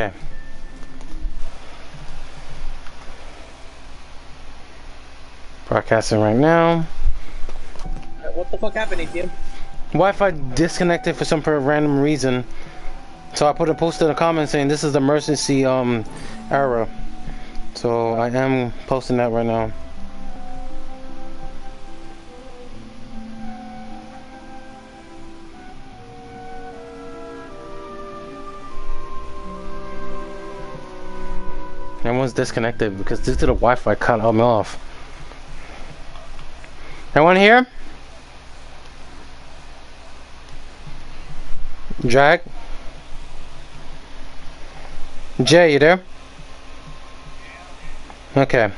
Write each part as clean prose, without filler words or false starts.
Okay. Broadcasting right now. What the fuck happened, ATM? Wi-Fi disconnected for some random reason. So I posted a comment saying this is emergency error. So I am posting that right now. Everyone's disconnected because due to the Wi-Fi cut me off. Anyone here? Drag? Jay, you there? Okay.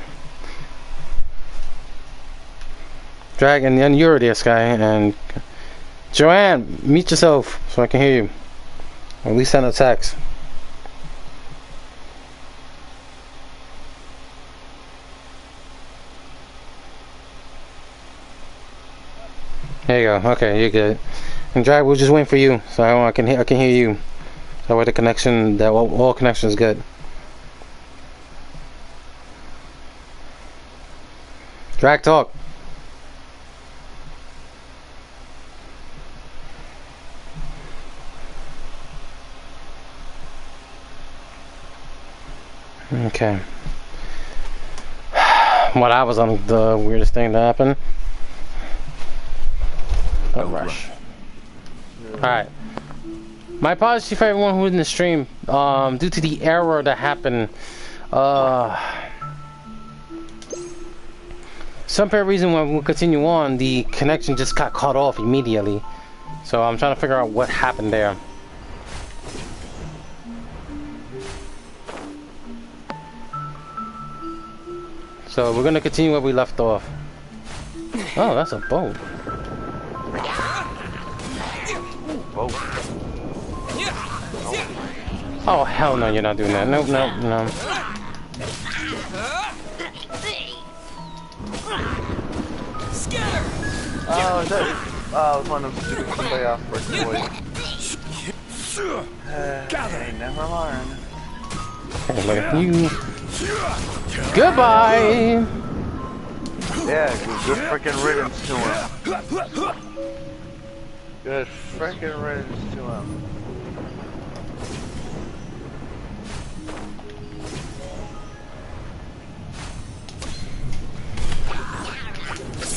Drag, and then you're this guy, and Joanne, mute yourself so I can hear you. Or at least send a text. There you go. Okay, you're good. And Drag, we're just waiting for you, so I can hear you. That way the connection, that all connection is good. Drag, talk. Okay. Well, that was on the weirdest thing to happen. Don't rush. Alright. My apologies for everyone who was in the stream. Due to the error that happened, some reason when we'll continue on, the connection just got cut off immediately. So I'm trying to figure out what happened there. So we're gonna continue where we left off. Oh, that's a boat. Oh hell no, you're not doing that. Nope, nope, no. Oh, is that? Oh, it's one of them stupid playoff for toys. Hey, never mind. Hey, look at you. Goodbye. Yeah, good freaking riddance to him. Good freaking riddance to him.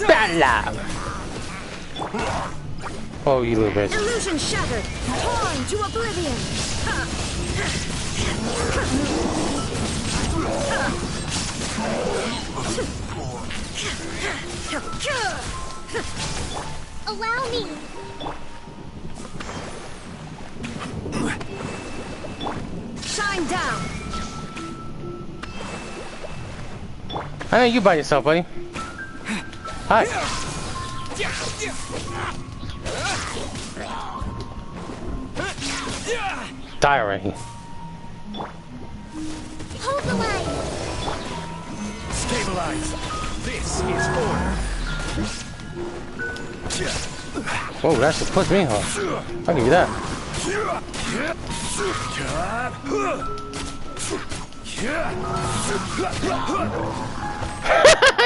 Bella. Oh, you little bitch. Illusion shattered. Torn to oblivion. Allow me. Shine down. I know you by yourself, buddy. Hi. Die already. Hold the line. Stabilize. This is order. Whoa, that just pushed me, huh? I'll give you that.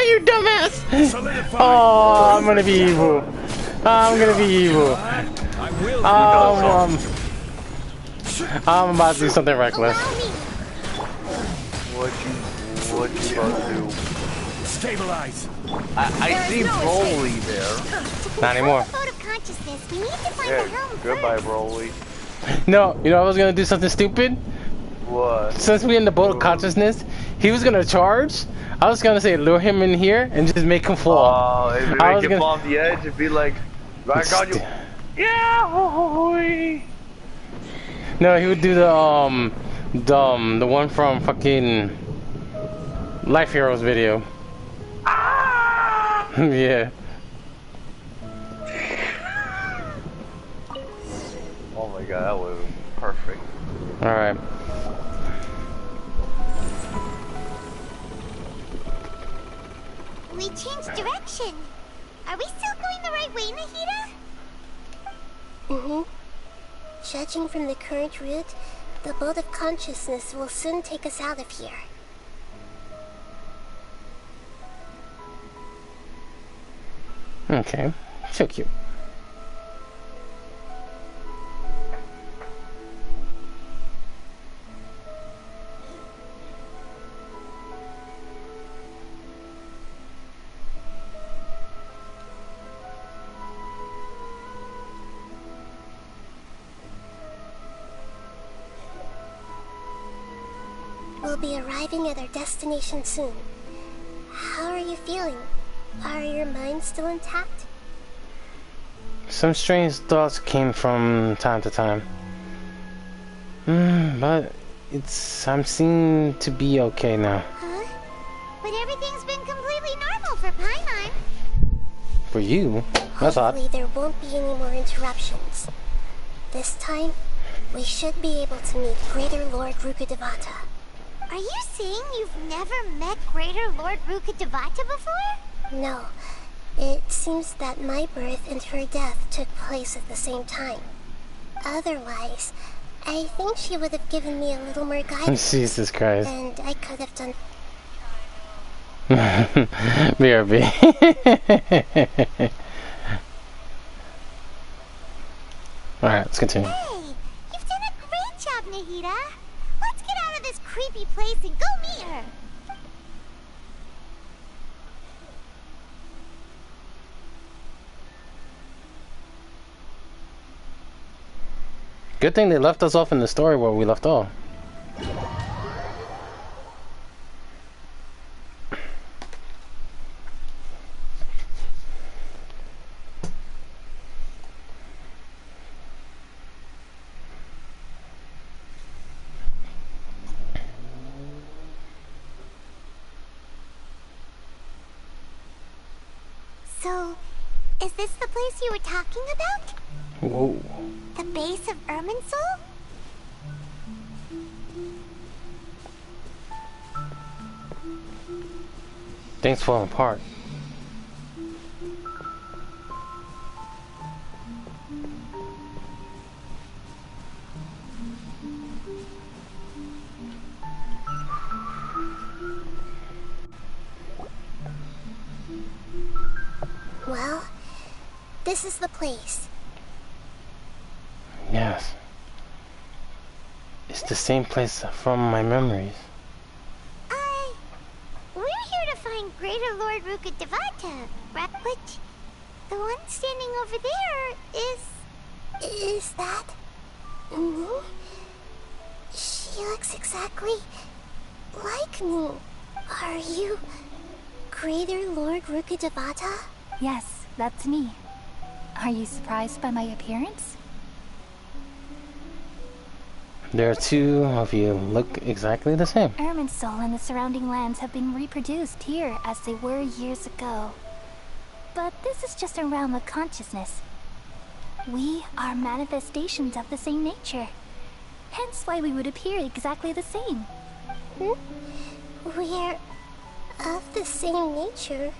You dumbass! Oh, I'm gonna be evil. I'm gonna be evil. I'm about to do something reckless. What you about to do? Stabilize. I see Broly there. Not anymore. Yeah, goodbye, Broly. No, you know I was gonna do something stupid? What? Since we're in the boat of consciousness, he was gonna charge. I was gonna say lure him in here and just make him fall. Oh, if you make him off the edge, it'd be like, I got you. Yeah. No, he would do the one from fucking Life Heroes video. Yeah. Oh my god, that was perfect. Alright. We changed direction. Are we still going the right way, Nahida? Mm-hmm. Judging from the current route, The boat of consciousness will soon take us out of here. Okay, so cute. We'll be arriving at our destination soon. How are you feeling? Are your minds still intact? Some strange thoughts came from time to time. But I'm seem to be okay now. Huh? But everything's been completely normal for Paimon. For you? That's odd. Hopefully there won't be any more interruptions. This time, we should be able to meet Greater Lord Rukkhadevata. Are you saying you've never met Greater Lord Rukkhadevata before? No. It seems that my birth and her death took place at the same time. Otherwise, I think she would have given me a little more guidance. Jesus Christ. And I could have done... BRB. Alright, let's continue. Hey, you've done a great job, Nahida. Let's get out of this creepy place and go meet her. Good thing they left us off in the story where we left off. So, is this the place you were talking about? Whoa. The base of Irminsul? Things falling apart. Well, this is the place. Yes. It's the same place from my memories. We're here to find Greater Lord Rukkhadevata, right? But the one standing over there Is that... me? She looks exactly like me. Are you... Greater Lord Rukkhadevata? Yes, that's me. Are you surprised by my appearance? There are two of you look exactly the same. Irminsul and the surrounding lands have been reproduced here as they were years ago. But this is just a realm of consciousness. We are manifestations of the same nature. Hence why we would appear exactly the same. We're of the same nature.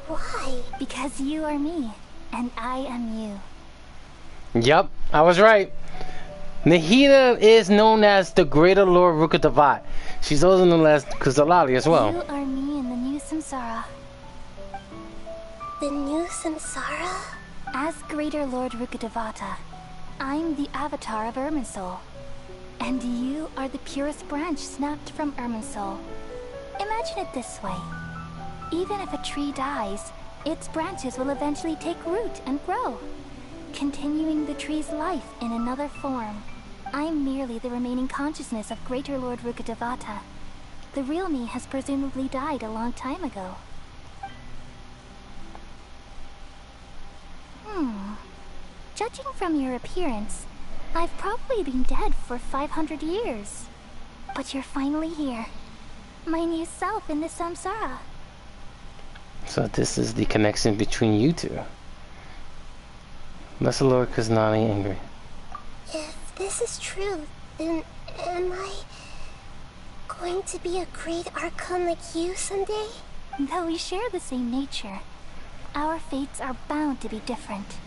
Why? Because you are me, and I am you. Yep, I was right. Nahida is known as the Greater Lord Rukkhadevata. She's also known as Kuzalali as well. You are me in the new samsara. The new samsara? As Greater Lord Rukkhadevata, I'm the avatar of Irminsul. And you are the purest branch snapped from Irminsul. Imagine it this way. Even if a tree dies, its branches will eventually take root and grow, continuing the tree's life in another form. I'm merely the remaining consciousness of Greater Lord Rukkhadevata. The real me has presumably died a long time ago. Judging from your appearance, I've probably been dead for 500 years. But you're finally here. My new self in the samsara. So this is the connection between you two. Lesser Lord Kuznani angry. If this is true, then am I going to be a great Archon like you someday? Though we share the same nature, our fates are bound to be different.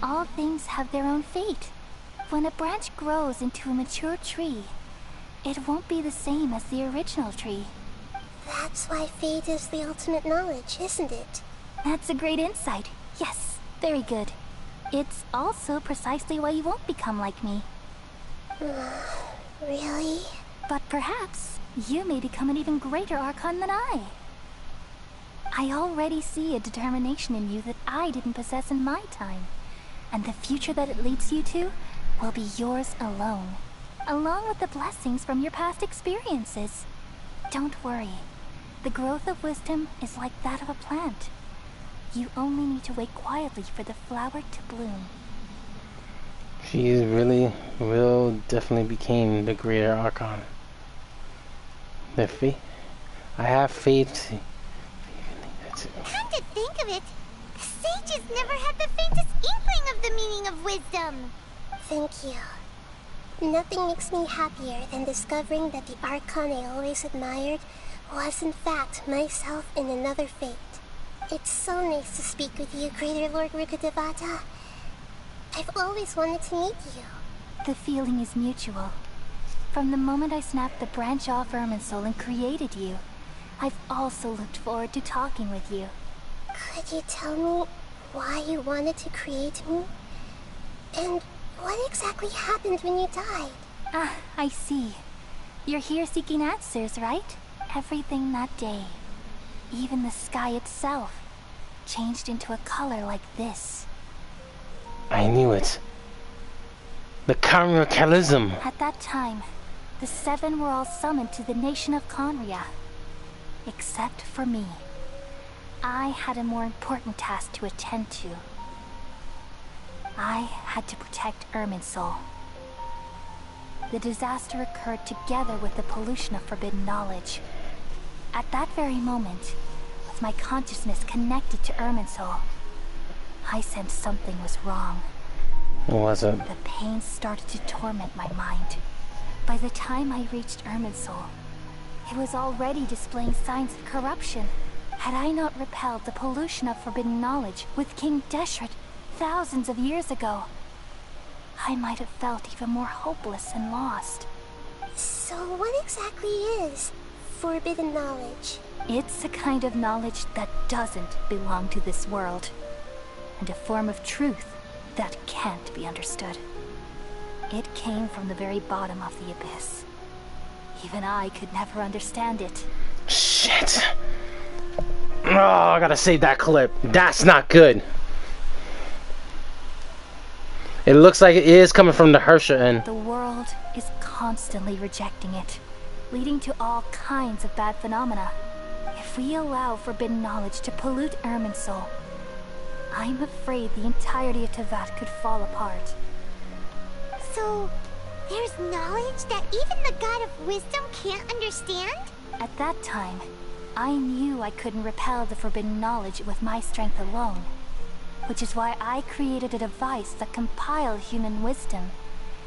All things have their own fate. when a branch grows into a mature tree, it won't be the same as the original tree. That's why fate is the ultimate knowledge, isn't it? That's a great insight. Yes, very good. It's also precisely why you won't become like me. Really? But perhaps you may become an even greater Archon than I. I already see a determination in you that I didn't possess in my time. And the future that it leads you to will be yours alone, along with the blessings from your past experiences. Don't worry. The growth of wisdom is like that of a plant. You only need to wait quietly for the flower to bloom. She definitely became the greater Archon. I have faith. Come to think of it, sages never had the faintest inkling of the meaning of wisdom. Thank you. Nothing makes me happier than discovering that the Archon I always admired was in fact myself in another fate. It's so nice to speak with you, Greater Lord Rukkhadevata. I've always wanted to meet you. The feeling is mutual. From the moment I snapped the branch off Irminsul and created you, I've also looked forward to talking with you. Could you tell me why you wanted to create me? And what exactly happened when you died? Ah, I see. You're here seeking answers, right? Everything that day, even the sky itself, changed into a color like this. I knew it. The Chalism. At that time, the seven were all summoned to the nation of Conria. Except for me. I had a more important task to attend to. I had to protect Irminsul. The disaster occurred together with the pollution of forbidden knowledge. At that very moment, with my consciousness connected to Irminsul, I sensed something was wrong. What was it? The pain started to torment my mind. By the time I reached Irminsul, it was already displaying signs of corruption. Had I not repelled the pollution of forbidden knowledge with King Deshret thousands of years ago, I might have felt even more hopeless and lost. So what exactly is forbidden knowledge? It's a kind of knowledge that doesn't belong to this world, and a form of truth that can't be understood. It came from the very bottom of the abyss. Even I could never understand it. Shit. Oh, I gotta save that clip. That's not good. It looks like it is coming from the Hersha end. The world is constantly rejecting it, leading to all kinds of bad phenomena. If we allow forbidden knowledge to pollute Irminsul, I'm afraid the entirety of Teyvat could fall apart. So, there's knowledge that even the God of Wisdom can't understand? At that time, I knew I couldn't repel the forbidden knowledge with my strength alone, which is why I created a device that compiled human wisdom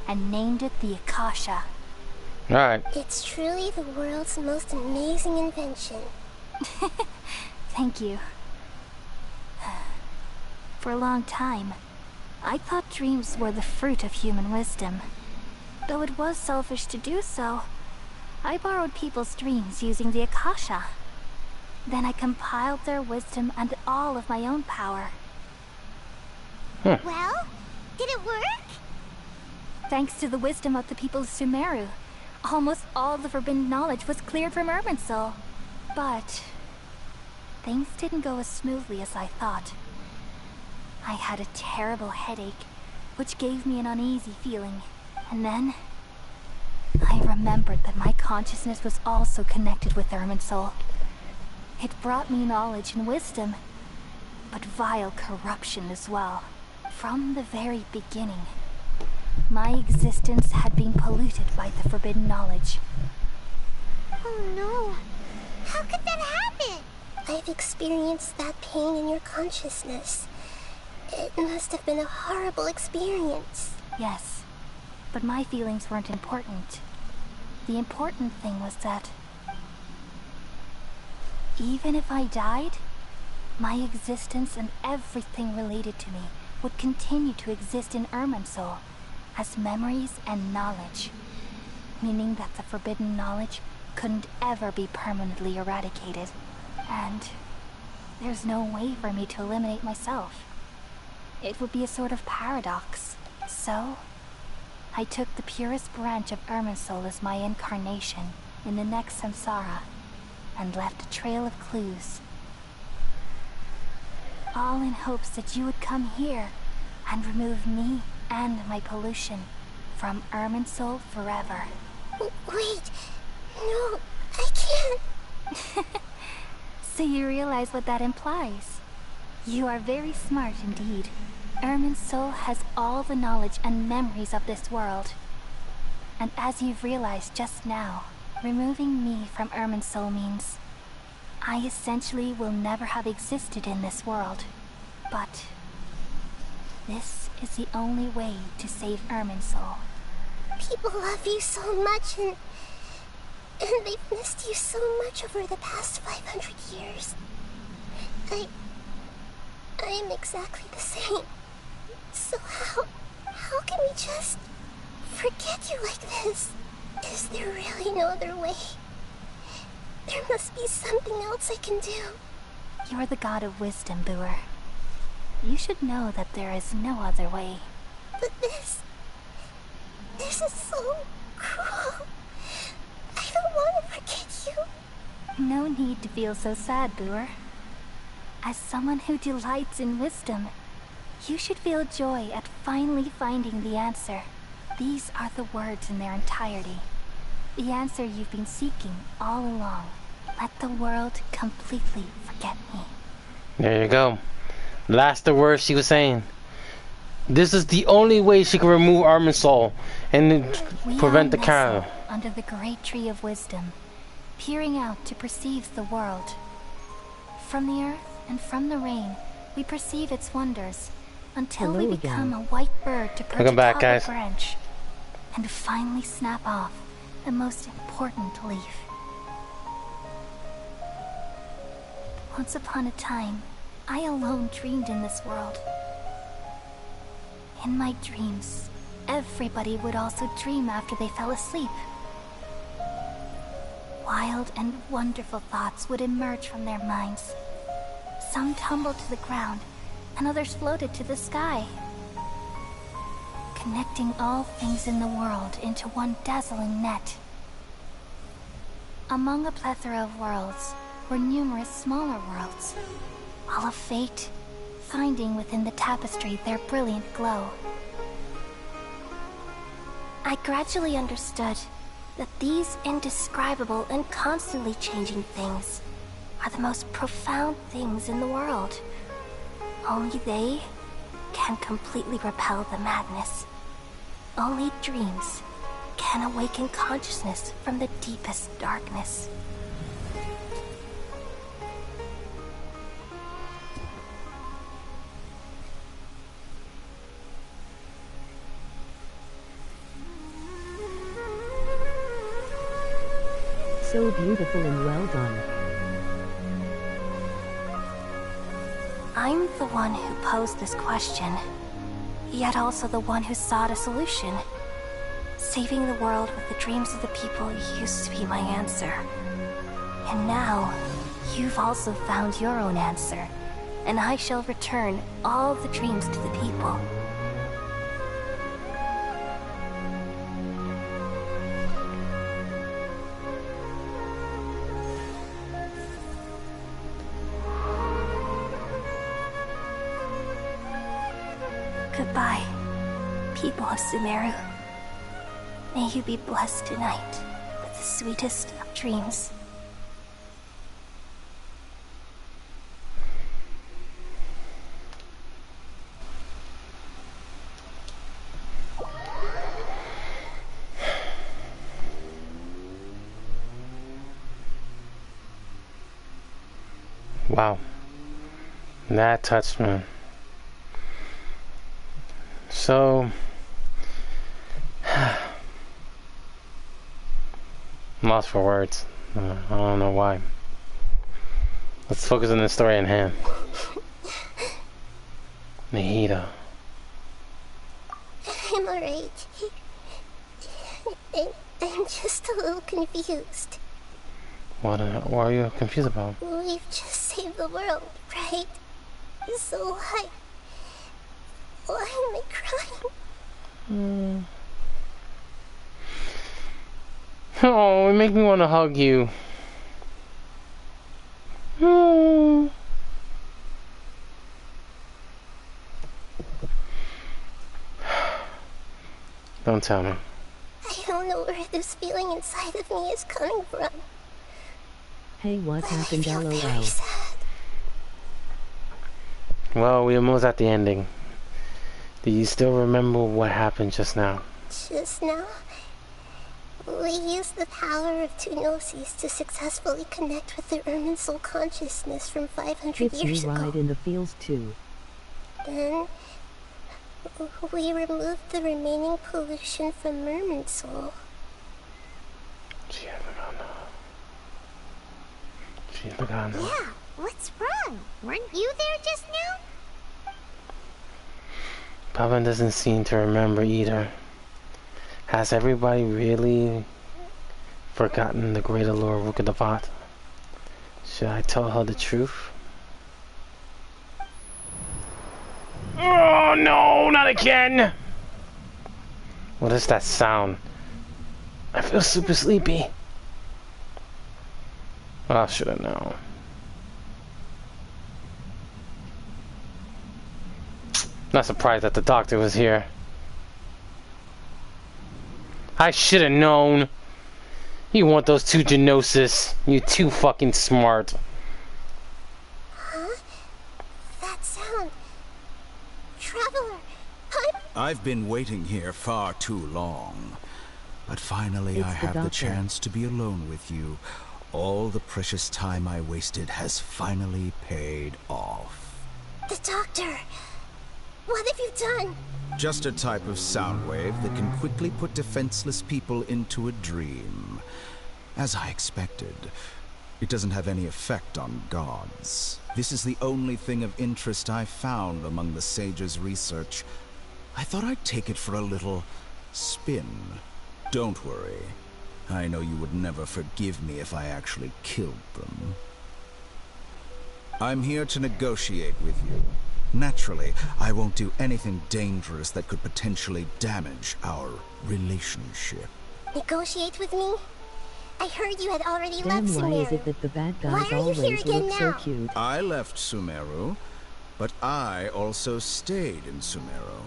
and named it the Akasha. Alright. It's truly the world's most amazing invention. Thank you. For a long time, I thought dreams were the fruit of human wisdom. Though it was selfish to do so, I borrowed people's dreams using the Akasha. Then I compiled their wisdom and all of my own power. Well, did it work? Thanks to the wisdom of the people of Sumeru, almost all the forbidden knowledge was cleared from Irminsul. But things didn't go as smoothly as I thought. I had a terrible headache, which gave me an uneasy feeling. And then I remembered that my consciousness was also connected with Irminsul. It brought me knowledge and wisdom, but vile corruption as well. From the very beginning, my existence had been polluted by the forbidden knowledge. Oh no. How could that happen? I've experienced that pain in your consciousness. It must have been a horrible experience. Yes, but my feelings weren't important. The important thing was that even if I died, my existence and everything related to me would continue to exist in Irminsul, as memories and knowledge, meaning that the forbidden knowledge couldn't ever be permanently eradicated, and there's no way for me to eliminate myself. It would be a sort of paradox. So, I took the purest branch of Irminsul as my incarnation in the next samsara, and left a trail of clues. All in hopes that you would come here and remove me and my pollution from Irminsul forever. Wait, no, I can't. So you realize what that implies? You are very smart indeed. Irminsul has all the knowledge and memories of this world. And as you've realized just now, removing me from Irminsul means I essentially will never have existed in this world. But this is the only way to save Irminsul. People love you so much, and they've missed you so much over the past 500 years. I am exactly the same. So how can we just forget you like this? Is there really no other way? There must be something else I can do. You're the god of wisdom, Boer. You should know that there is no other way. But this is so cruel. I don't want to forget you. No need to feel so sad, Boer. As someone who delights in wisdom, you should feel joy at finally finding the answer. These are the words in their entirety. The answer you've been seeking all along. Let the world completely forget me. There you go. Last the words she was saying. This is the only way she can remove Irminsul and prevent the Kara. Under the great tree of wisdom, peering out to perceive the world. From the earth and from the rain, we perceive its wonders until we become a white bird to perch atop a branch and finally snap off the most important leaf. Once upon a time, I alone dreamed in this world. In my dreams, everybody would also dream after they fell asleep. Wild and wonderful thoughts would emerge from their minds. Some tumbled to the ground, and others floated to the sky, connecting all things in the world into one dazzling net. Among a plethora of worlds were numerous smaller worlds, all of fate, finding within the tapestry their brilliant glow. I gradually understood that these indescribable and constantly changing things are the most profound things in the world. Only they can completely repel the madness. Only dreams can awaken consciousness from the deepest darkness. So beautiful and well done. I'm the one who posed this question, yet also the one who sought a solution. Saving the world with the dreams of the people used to be my answer. And now, you've also found your own answer, and I shall return all the dreams to the people. Goodbye, people of Sumeru. May you be blessed tonight with the sweetest of dreams. Wow. That touched me. So, I'm lost for words. I don't know why. Let's focus on the story in hand. I I'm alright. I'm just a little confused. What are you confused about? We've just saved the world, right? So why am I crying? Oh, it makes me want to hug you. Oh. Don't tell me. I don't know where this feeling inside of me is coming from. Hey, what But happened, I feel LOL? very sad. Well, we're almost at the ending. Do you still remember what happened just now? Just now, we used the power of two gnosis to successfully connect with the Irminsul consciousness from 500 It's me years ago. right in the fields too. Then, we removed the remaining pollution from Irminsul. Yeah, what's wrong? Weren't you there just now? Papa doesn't seem to remember either. Has everybody really forgotten the great allure of Rukkhadevata? Should I tell her the truth? Oh no, not again! What is that sound? I feel super sleepy. Oh, I should have known. Not surprised that the doctor was here. I should have known. You want those two Genosis. You're too fucking smart. Huh? That sound. Traveler, I've been waiting here far too long. But finally It's I the have the doctor. chance to be alone with you. All the precious time I wasted has finally paid off. the doctor. What have you done? Just a type of sound wave that can quickly put defenseless people into a dream. As I expected, it doesn't have any effect on gods. This is the only thing of interest I found among the sage's research. I thought I'd take it for a little spin. Don't worry. I know you would never forgive me if I actually killed them. I'm here to negotiate with you. Naturally, I won't do anything dangerous that could potentially damage our relationship. Negotiate with me? I heard you had already Damn, left why is Sumeru. it that the bad Why guys are you here always again look so now? cute? I left Sumeru, but I also stayed in Sumeru.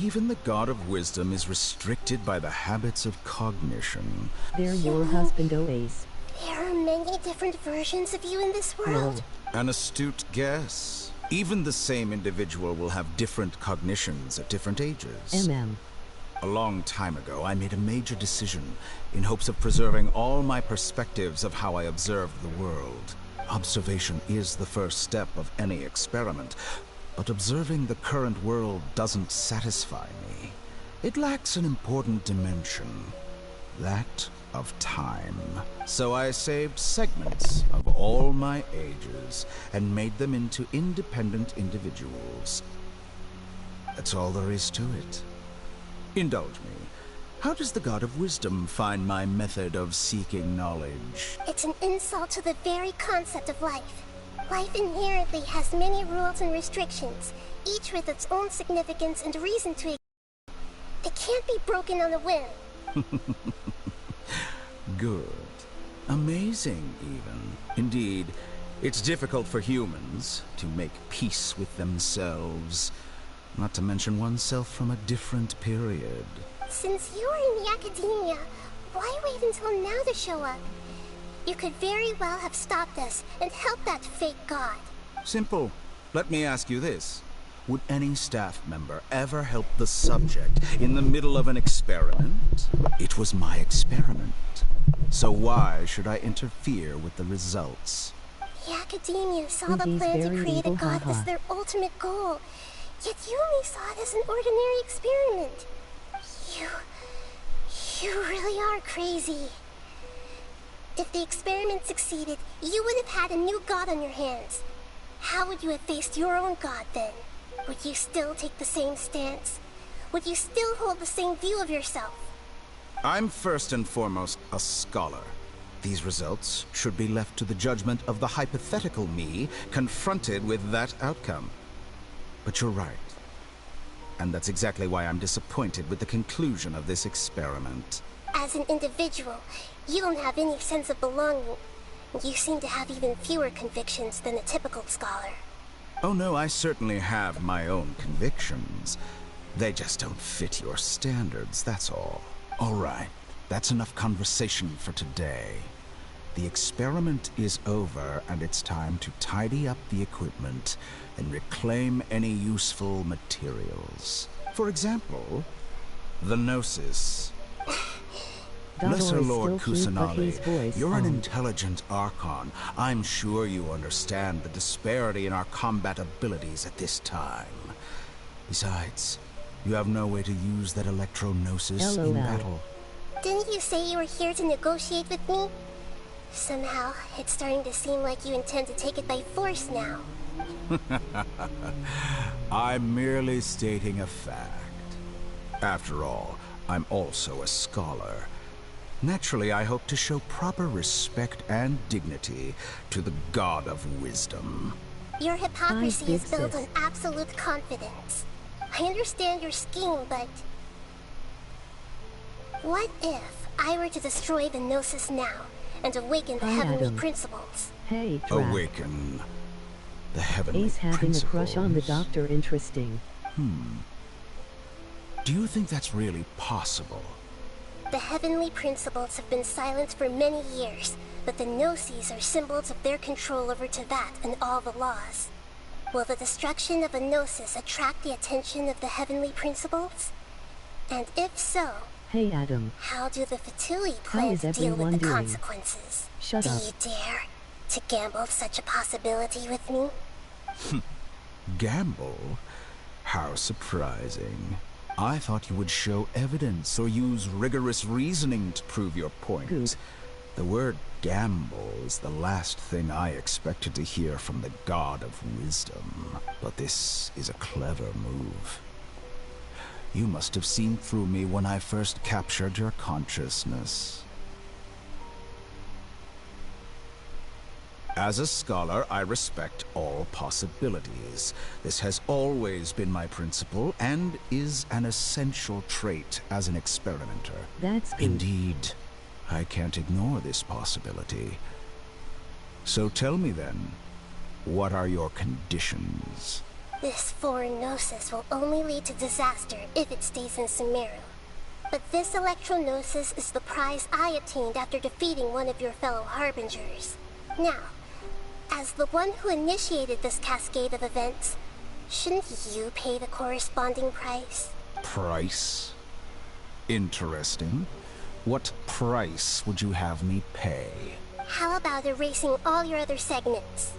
Even the God of Wisdom is restricted by the habits of cognition. They're your husband Oace. There are many different versions of you in this world. An astute guess. Even the same individual will have different cognitions at different ages. A long time ago, I made a major decision in hopes of preserving all my perspectives of how I observed the world. Observation is the first step of any experiment, but observing the current world doesn't satisfy me. It lacks an important dimension, that of time. So I saved segments of all my ages and made them into independent individuals. That's all there is to it. Indulge me. How does the God of Wisdom find my method of seeking knowledge? It's an insult to the very concept of life. Life inherently has many rules and restrictions, each with its own significance and reason to exist. It can't be broken on a whim. Good. Amazing, even. Indeed, it's difficult for humans to make peace with themselves, not to mention oneself from a different period. Since you are in the academia, why wait until now to show up? You could very well have stopped us and helped that fake god. Simple. Let me ask you this. Would any staff member ever help the subject in the middle of an experiment? It was my experiment. So why should I interfere with the results? The academia saw the He's plan to very create a evil, god haha. as their ultimate goal. Yet you only saw it as an ordinary experiment. You really are crazy. If the experiment succeeded, you would have had a new god on your hands. How would you have faced your own god then? Would you still take the same stance? would you still hold the same view of yourself? I'm first and foremost a scholar. These results should be left to the judgment of the hypothetical me confronted with that outcome. But you're right. And that's exactly why I'm disappointed with the conclusion of this experiment. As an individual, you don't have any sense of belonging. You seem to have even fewer convictions than a typical scholar. Oh no, I certainly have my own convictions. They just don't fit your standards, that's all. All right, that's enough conversation for today. The experiment is over, and it's time to tidy up the equipment and reclaim any useful materials. For example, the Gnosis. Lesser Lord Kusanali, you're an intelligent Archon. I'm sure you understand the disparity in our combat abilities at this time. Besides, you have no way to use that Electro-Gnosis in battle. Didn't you say you were here to negotiate with me? Somehow, it's starting to seem like you intend to take it by force now. I'm merely stating a fact. After all, I'm also a scholar. Naturally, I hope to show proper respect and dignity to the God of Wisdom. Your hypocrisy is built on absolute confidence. I understand your scheme, but... what if I were to destroy the Gnosis now and awaken the heavenly principles? Hey, awaken the heavenly Ace having principles. a crush on the doctor, interesting. Do you think that's really possible? The heavenly principles have been silent for many years, but the Gnosis are symbols of their control over Teyvat and all the laws. Will the destruction of a Gnosis attract the attention of the heavenly principles? And if so, hey Adam, how do the Fatui plan to deal with the consequences? Shut up. Do you dare to gamble such a possibility with me? Gamble? How surprising. I thought you would show evidence or use rigorous reasoning to prove your point. Good. The word gamble is the last thing I expected to hear from the God of Wisdom. But this is a clever move. You must have seen through me when I first captured your consciousness. As a scholar, I respect all possibilities. This has always been my principle and is an essential trait as an experimenter. That's good. Indeed, I can't ignore this possibility. So tell me then, what are your conditions? This foreign Gnosis will only lead to disaster if it stays in Sumeru. But this Electro-Gnosis is the prize I obtained after defeating one of your fellow Harbingers. Now, as the one who initiated this cascade of events, shouldn't you pay the corresponding price? Price? Interesting. What price would you have me pay? How about erasing all your other segments?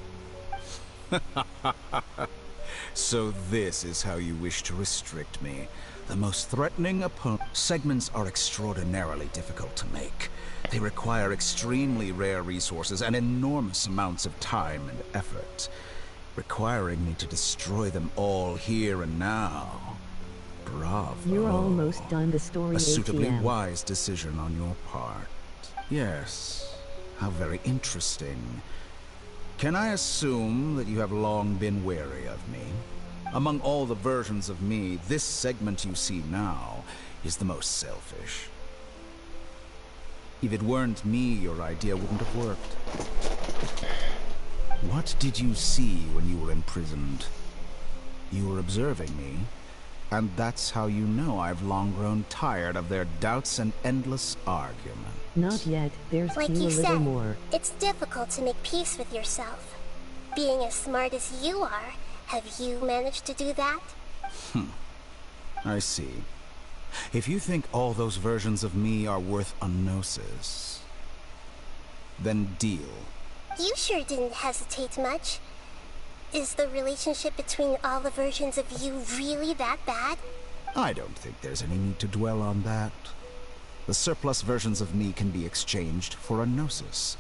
So this is how you wish to restrict me. The most threatening opponent. Segments are extraordinarily difficult to make. They require extremely rare resources and enormous amounts of time and effort, requiring me to destroy them all here and now. Bravo. You're almost done the story, A suitably ATM. wise decision on your part. Yes. How very interesting. Can I assume that you have long been wary of me? Among all the versions of me, this segment you see now is the most selfish. If it weren't me, your idea wouldn't have worked. What did you see when you were imprisoned? You were observing me, and that's how you know I've long grown tired of their doubts and endless argument. Not yet, there's Like still a you little said, more. it's difficult to make peace with yourself. Being as smart as you are, have you managed to do that? I see. If you think all those versions of me are worth a Gnosis, then deal. You sure didn't hesitate much. Is the relationship between all the versions of you really that bad? I don't think there's any need to dwell on that. The surplus versions of me can be exchanged for a Gnosis.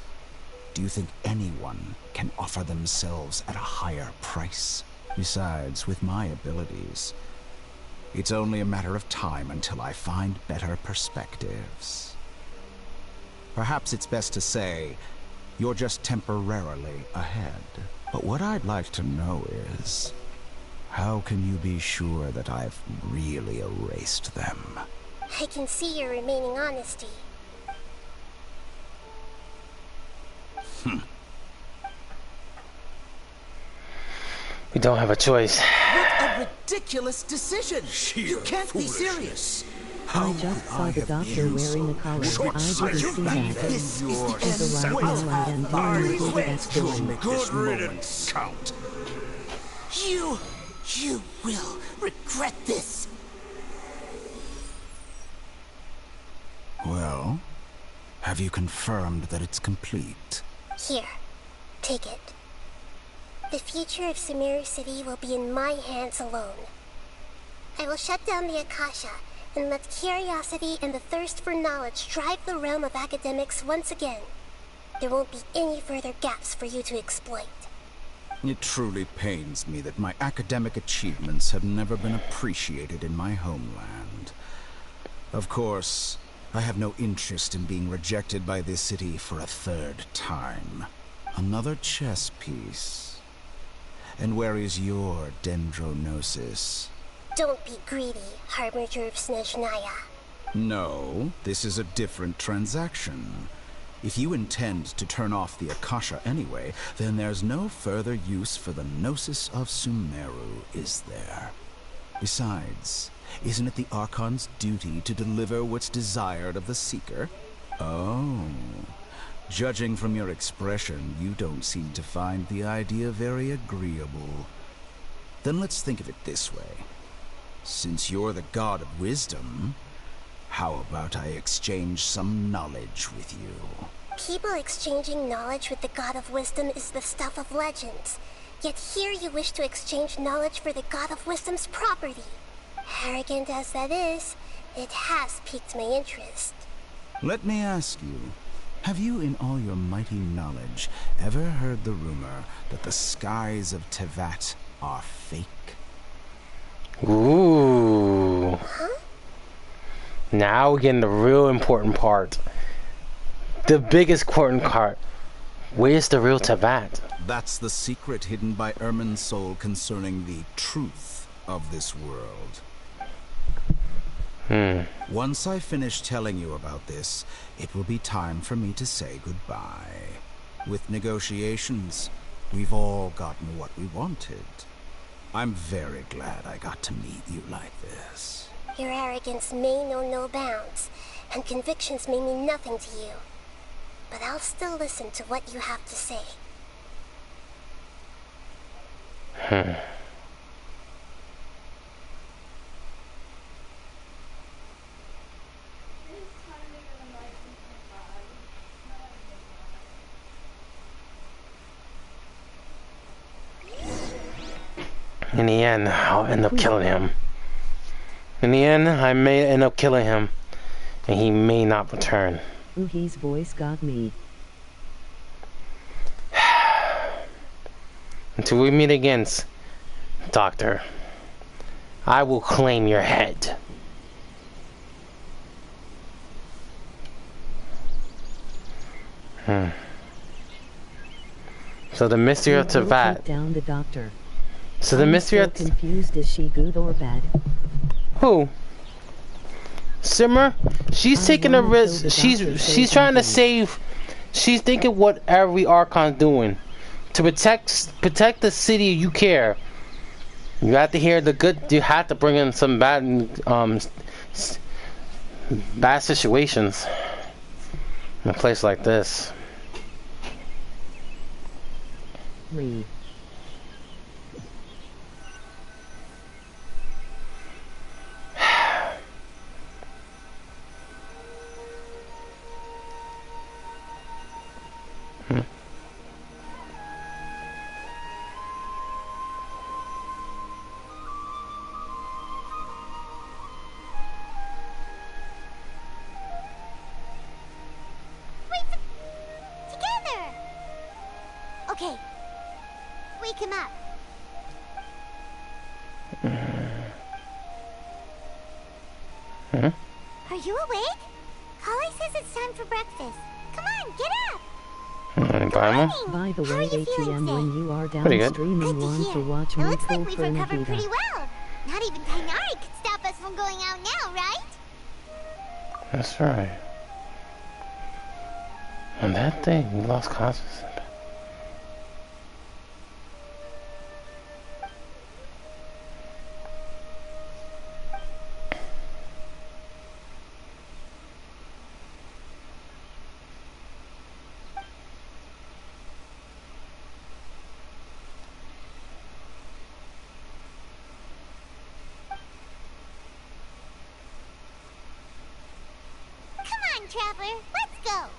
Do you think anyone can offer themselves at a higher price? Besides, with my abilities, It's only a matter of time until I find better perspectives. Perhaps it's best to say, you're just temporarily ahead. But what I'd like to know is, how can you be sure that I've really erased them? I can see your remaining honesty. We don't have a choice. What a ridiculous decision! You can't be serious! I just saw the doctor wearing a collar. I didn't see that. This is the As end. a right now, I am doing the that's going. Good riddance, Count. You will regret this. Well, have you confirmed that it's complete? Here, take it. The future of Sumeru City will be in my hands alone. I will shut down the Akasha and let curiosity and the thirst for knowledge drive the realm of academics once again. There won't be any further gaps for you to exploit. It truly pains me that my academic achievements have never been appreciated in my homeland. Of course, I have no interest in being rejected by this city for a third time. Another chess piece. And where is your dendronosis? Don't be greedy, Harbinger of Snezhnaya. No, this is a different transaction. If you intend to turn off the Akasha anyway, then there's no further use for the Gnosis of Sumeru, is there? Besides, isn't it the Archon's duty to deliver what's desired of the Seeker? Oh, judging from your expression, you don't seem to find the idea very agreeable. Then let's think of it this way. Since you're the god of wisdom, how about I exchange some knowledge with you? People exchanging knowledge with the God of Wisdom is the stuff of legends. Yet here you wish to exchange knowledge for the God of Wisdom's property. Arrogant as that is, it has piqued my interest. Let me ask you, have you in all your mighty knowledge ever heard the rumor that the skies of Tevat are fake? Ooh. Huh? Now we're getting the real important part. The biggest important part. Where's the real Tevat? That's the secret hidden by Irminsul concerning the truth of this world. Once I finish telling you about this, it will be time for me to say goodbye. With negotiations, we've all gotten what we wanted. I'm very glad I got to meet you like this. Your arrogance may know no bounds, and convictions may mean nothing to you. But I'll still listen to what you have to say. In the end, I'll end up killing him. In the end, I may end up killing him, and he may not return. Uhi's voice got me. Until we meet again, Doctor, I will claim your head. So the mystery of Tevat. Down the doctor. So the mystery of confused. Is she good or bad? Who? Simmer? She's taking a risk. She's trying to save. She's thinking what every Archon's doing to protect the city you care. You have to hear the good. You have to bring in some bad situations in a place like this. Read. Okay. Wake him up. you awake? Kale says it's time for breakfast. Come on, get up! Paimon? By the way, ATM, when you are Pretty good. downstream and want to watch It me looks like pull we've for recovered pretty Nagita. well. Not even Kainari could stop us from going out now, right? That's right. On that day, we lost consciousness. Come on, Traveler, let's go.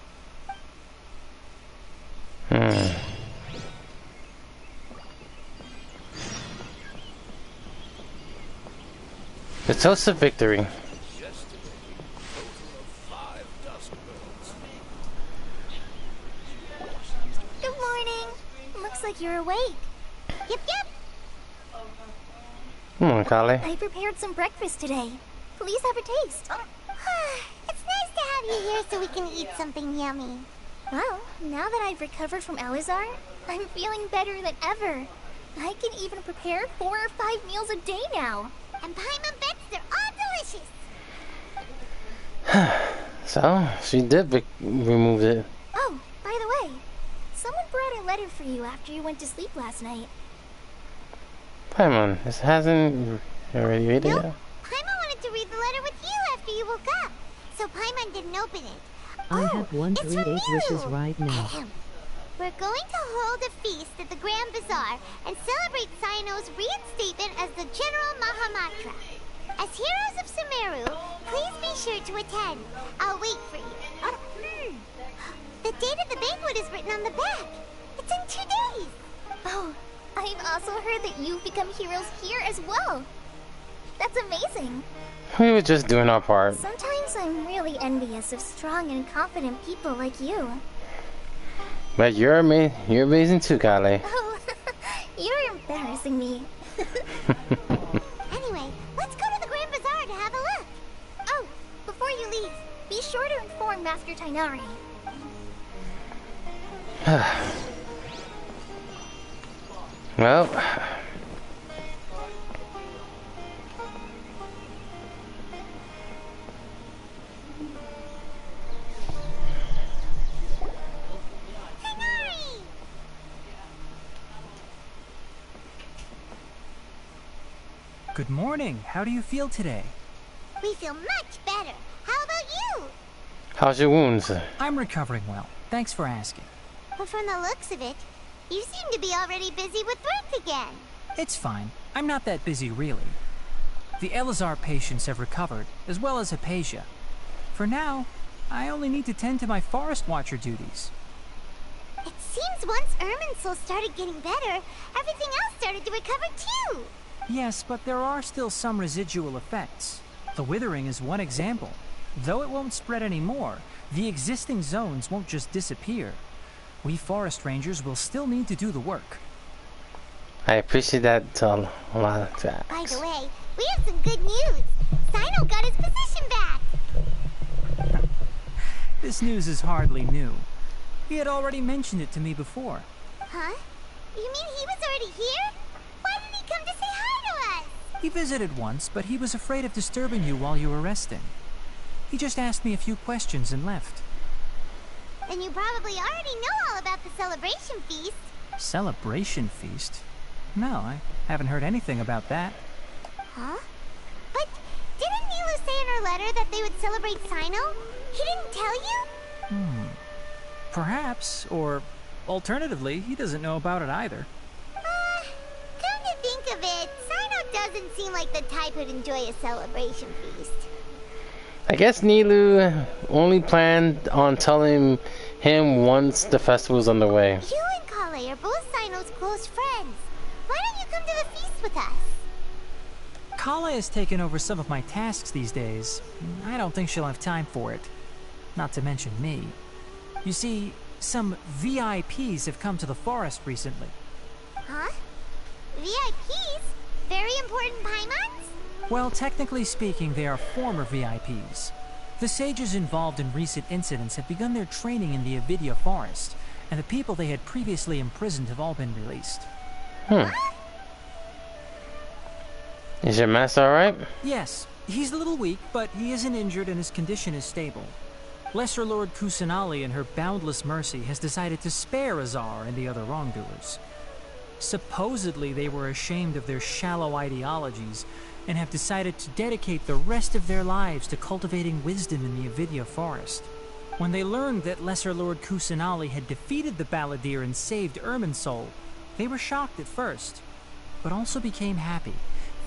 The toast of victory. Good morning. Looks like you're awake. Yep. Come on, Kale. I prepared some breakfast today. Please have a taste. It's nice to have you here so we can eat something yummy. Well, now that I've recovered from Alizar, I'm feeling better than ever. I can even prepare 4 or 5 meals a day now. And Paimon bets they're all delicious. So, she did remove it. Oh, by the way, someone brought a letter for you after you went to sleep last night. Paimon, this hasn't already read it Nope. yet? Paimon wanted to read the letter with you after you woke up. So Paimon didn't open it. I have one it's from 3 8 wishes you. right now. We're going to hold a feast at the Grand Bazaar and celebrate Cyno's reinstatement as the General Mahamatra. As heroes of Sumeru, please be sure to attend. I'll wait for you. The date of the banquet is written on the back. It's in 2 days. Oh, I've also heard that you've become heroes here as well. That's amazing. We were just doing our part. Sometimes I'm really envious of strong and confident people like you. But you're amazing too, Kale. Oh, you're embarrassing me. Anyway, let's go to the Grand Bazaar to have a look. Oh, before you leave, be sure to inform Master Tainari. Well, Tainari! Good morning. How do you feel today? We feel much better. How about you? how's your wounds? I'm recovering well. Thanks for asking. But from the looks of it, you seem to be already busy with work again. It's fine. I'm not that busy, really. The Elazar patients have recovered, as well as Hypatia. For now, I only need to tend to my Forest Watcher duties. It seems once Irminsul started getting better, everything else started to recover too. Yes, but there are still some residual effects. The withering is one example. Though it won't spread anymore, the existing zones won't just disappear. We forest rangers will still need to do the work. I appreciate that a lot. By the way, we have some good news. Cyno got his position back. This news is hardly new. He had already mentioned it to me before. Huh? You mean he was already here? Why didn't he come to say hi to us? He visited once, but he was afraid of disturbing you while you were resting. He just asked me a few questions and left. Then you probably already know all about the celebration feast. Celebration feast? No, I haven't heard anything about that. Huh? But didn't Nilu say in her letter that they would celebrate Cyno? He didn't tell you? Perhaps, or alternatively, he doesn't know about it either. Come to think of it, Cyno doesn't seem like the type who'd enjoy a celebration feast. I guess Nilu only planned on telling him once the festival's underway. You and Kale are both Cyno's close friends. Why don't you come to the feast with us? Kala has taken over some of my tasks these days. I don't think she'll have time for it. Not to mention me. You see, some VIPs have come to the forest recently. Huh? VIPs? Very important Paimons? Well, technically speaking, they are former VIPs. The sages involved in recent incidents have begun their training in the Avidya forest, and the people they had previously imprisoned have all been released. Is your master alright? Yes, he's a little weak, but he isn't injured and his condition is stable. Lesser Lord Kusanali, in her boundless mercy, has decided to spare Azar and the other wrongdoers. Supposedly, they were ashamed of their shallow ideologies and have decided to dedicate the rest of their lives to cultivating wisdom in the Avidya forest. When they learned that Lesser Lord Kusanali had defeated the Balladeer and saved Irminsul, they were shocked at first, but also became happy,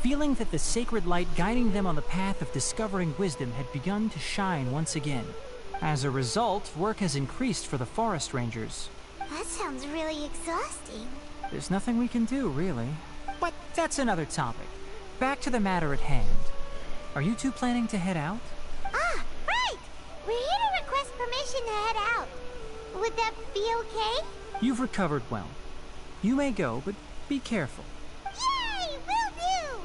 feeling that the sacred light guiding them on the path of discovering wisdom had begun to shine once again. As a result, work has increased for the forest rangers. That sounds really exhausting. There's nothing we can do, really. But that's another topic. Back to the matter at hand. Are you two planning to head out? Ah, right! We're here to request permission to head out. Would that be okay? You've recovered well. You may go, but be careful. Yay! Will do!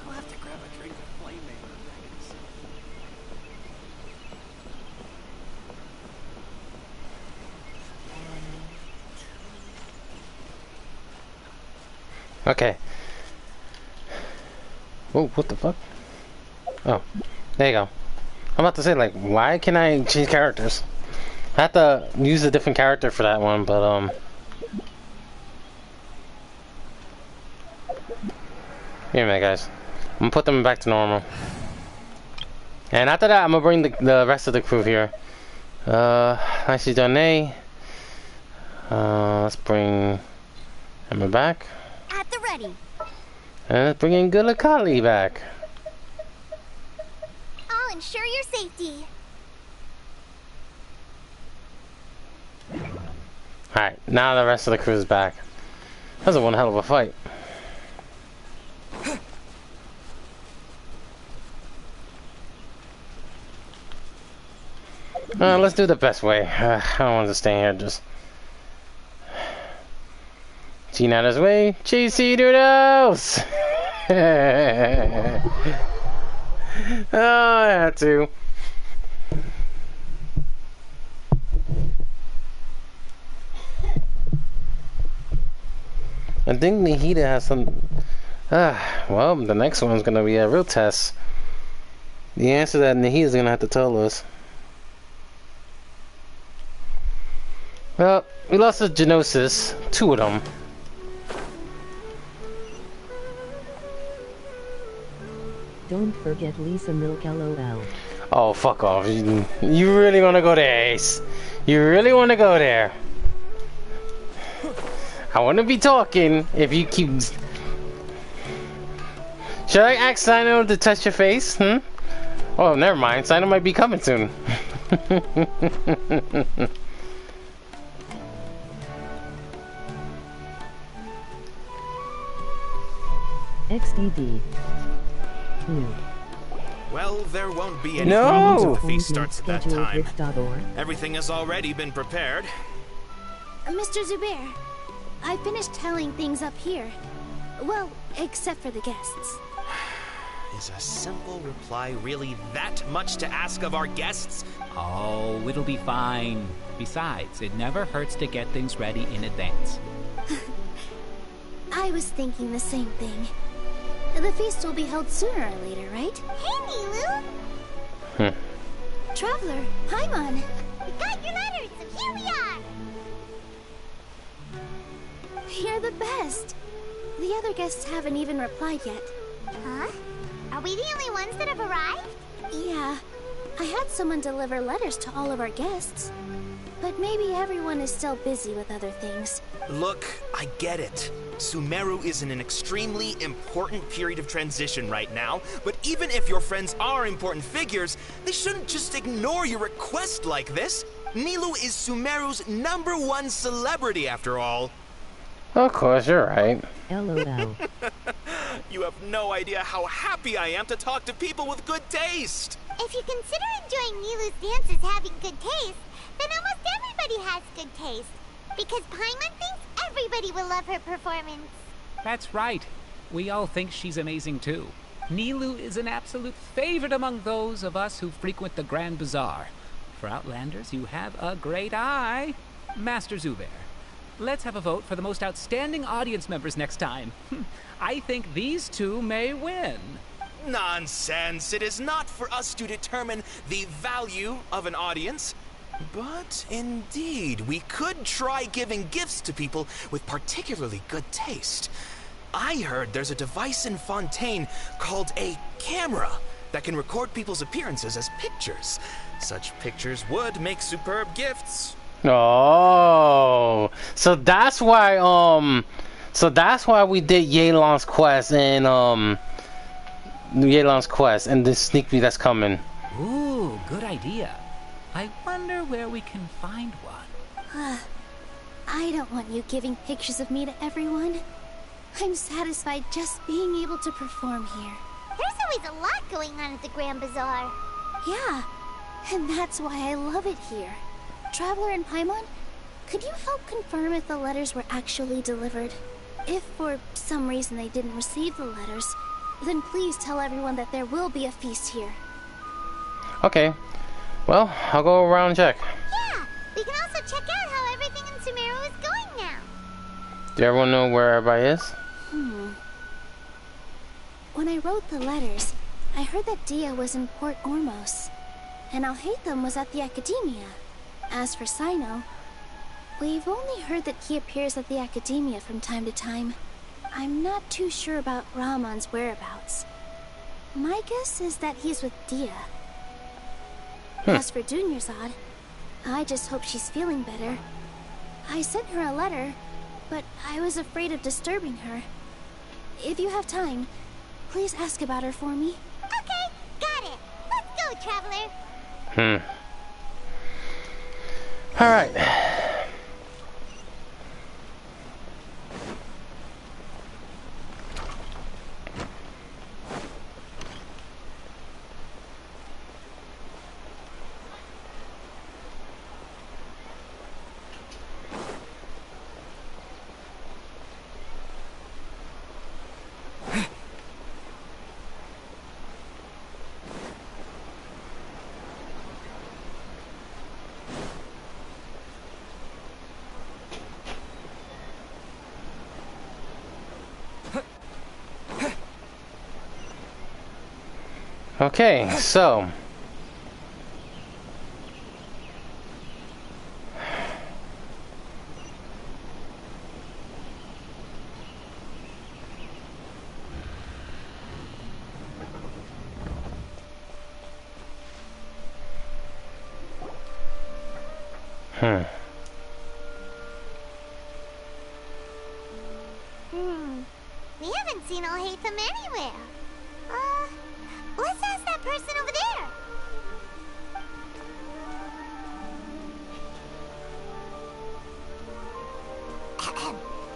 I'll have to grab a drink of flame maker. Okay. Oh, what the fuck? Oh, there you go. I'm about to say, like, why can I change characters? I have to use a different character for that one, but, Here a minute, guys. I'm gonna put them back to normal. And after that, I'm gonna bring the rest of the crew here. Nicely done, A. Let's bring Emma back. At the ready. And let's bring in Gulakali back. I'll ensure your safety. Alright, now the rest of the crew is back. That was one hell of a fight. Let's do the best way. I don't want to stay here just... G-Nada's way, cheesy doodles! Oh, I had to. I think Nihida has some... well, the next one's gonna be a real test. The answer that Nahida's gonna have to tell us. Well, we lost a Genosis, 2 of them. Don't forget Lisa Milk LOL. Oh, fuck off. You really want to go there, Ace? You really want to go there? I want to be talking if you keep... Should I ask Sino to touch your face? Oh, never mind. Sino might be coming soon. XDD. Well, there won't be any problems if the feast starts at that time. .org. Everything has already been prepared. Mr. Zubair, I finished telling things up here. Well, except for the guests. Is a simple reply really that much to ask of our guests? Oh, it'll be fine. Besides, it never hurts to get things ready in advance. I was thinking the same thing. The feast will be held sooner or later, right? Hey, Nilu! Traveler, Paimon! We got your letters, so here we are! You're the best! The other guests haven't even replied yet. Huh? Are we the only ones that have arrived? Yeah. I had someone deliver letters to all of our guests. But maybe everyone is still busy with other things. Look, I get it. Sumeru is in an extremely important period of transition right now, but even if your friends are important figures, they shouldn't just ignore your request like this. Nilou is Sumeru's #1 celebrity after all. Of course, you're right. LOL. You have no idea how happy I am to talk to people with good taste. If you consider enjoying Nilu's dances having good taste, then almost everybody has good taste. Because Paimon thinks everybody will love her performance. That's right. We all think she's amazing too. Nilou is an absolute favorite among those of us who frequent the Grand Bazaar. For Outlanders, you have a great eye. Master Zubair, let's have a vote for the most outstanding audience members next time. I think these two may win. Nonsense. It is not for us to determine the value of an audience. But indeed, we could try giving gifts to people with particularly good taste. I heard there's a device in Fontaine called a camera that can record people's appearances as pictures. Such pictures would make superb gifts. Oh, so that's why we did Yelan's quest and this sneak peek that's coming. Ooh, good idea. I wonder where we can find one. I don't want you giving pictures of me to everyone. I'm satisfied just being able to perform here. There's always a lot going on at the Grand Bazaar. Yeah, and that's why I love it here. Traveler and Paimon, could you help confirm if the letters were actually delivered? If for some reason they didn't receive the letters, then please tell everyone that there will be a feast here. Okay. Well, I'll go around and check. Yeah, we can also check out how everything in Sumeru is going now. Do everyone know where everybody is? When I wrote the letters, I heard that Dia was in Port Ormos, and Alhaitham was at the Academia. As for Sino, we've only heard that he appears at the Academia from time to time. I'm not too sure about Rahman's whereabouts. My guess is that he's with Dia. As for Dunyarzad, I just hope she's feeling better. I sent her a letter, but I was afraid of disturbing her. If you have time, please ask about her for me. Okay, got it. Let's go, Traveler. All right. Okay, so We haven't seen Alhaitham anywhere. Let's ask that person over there.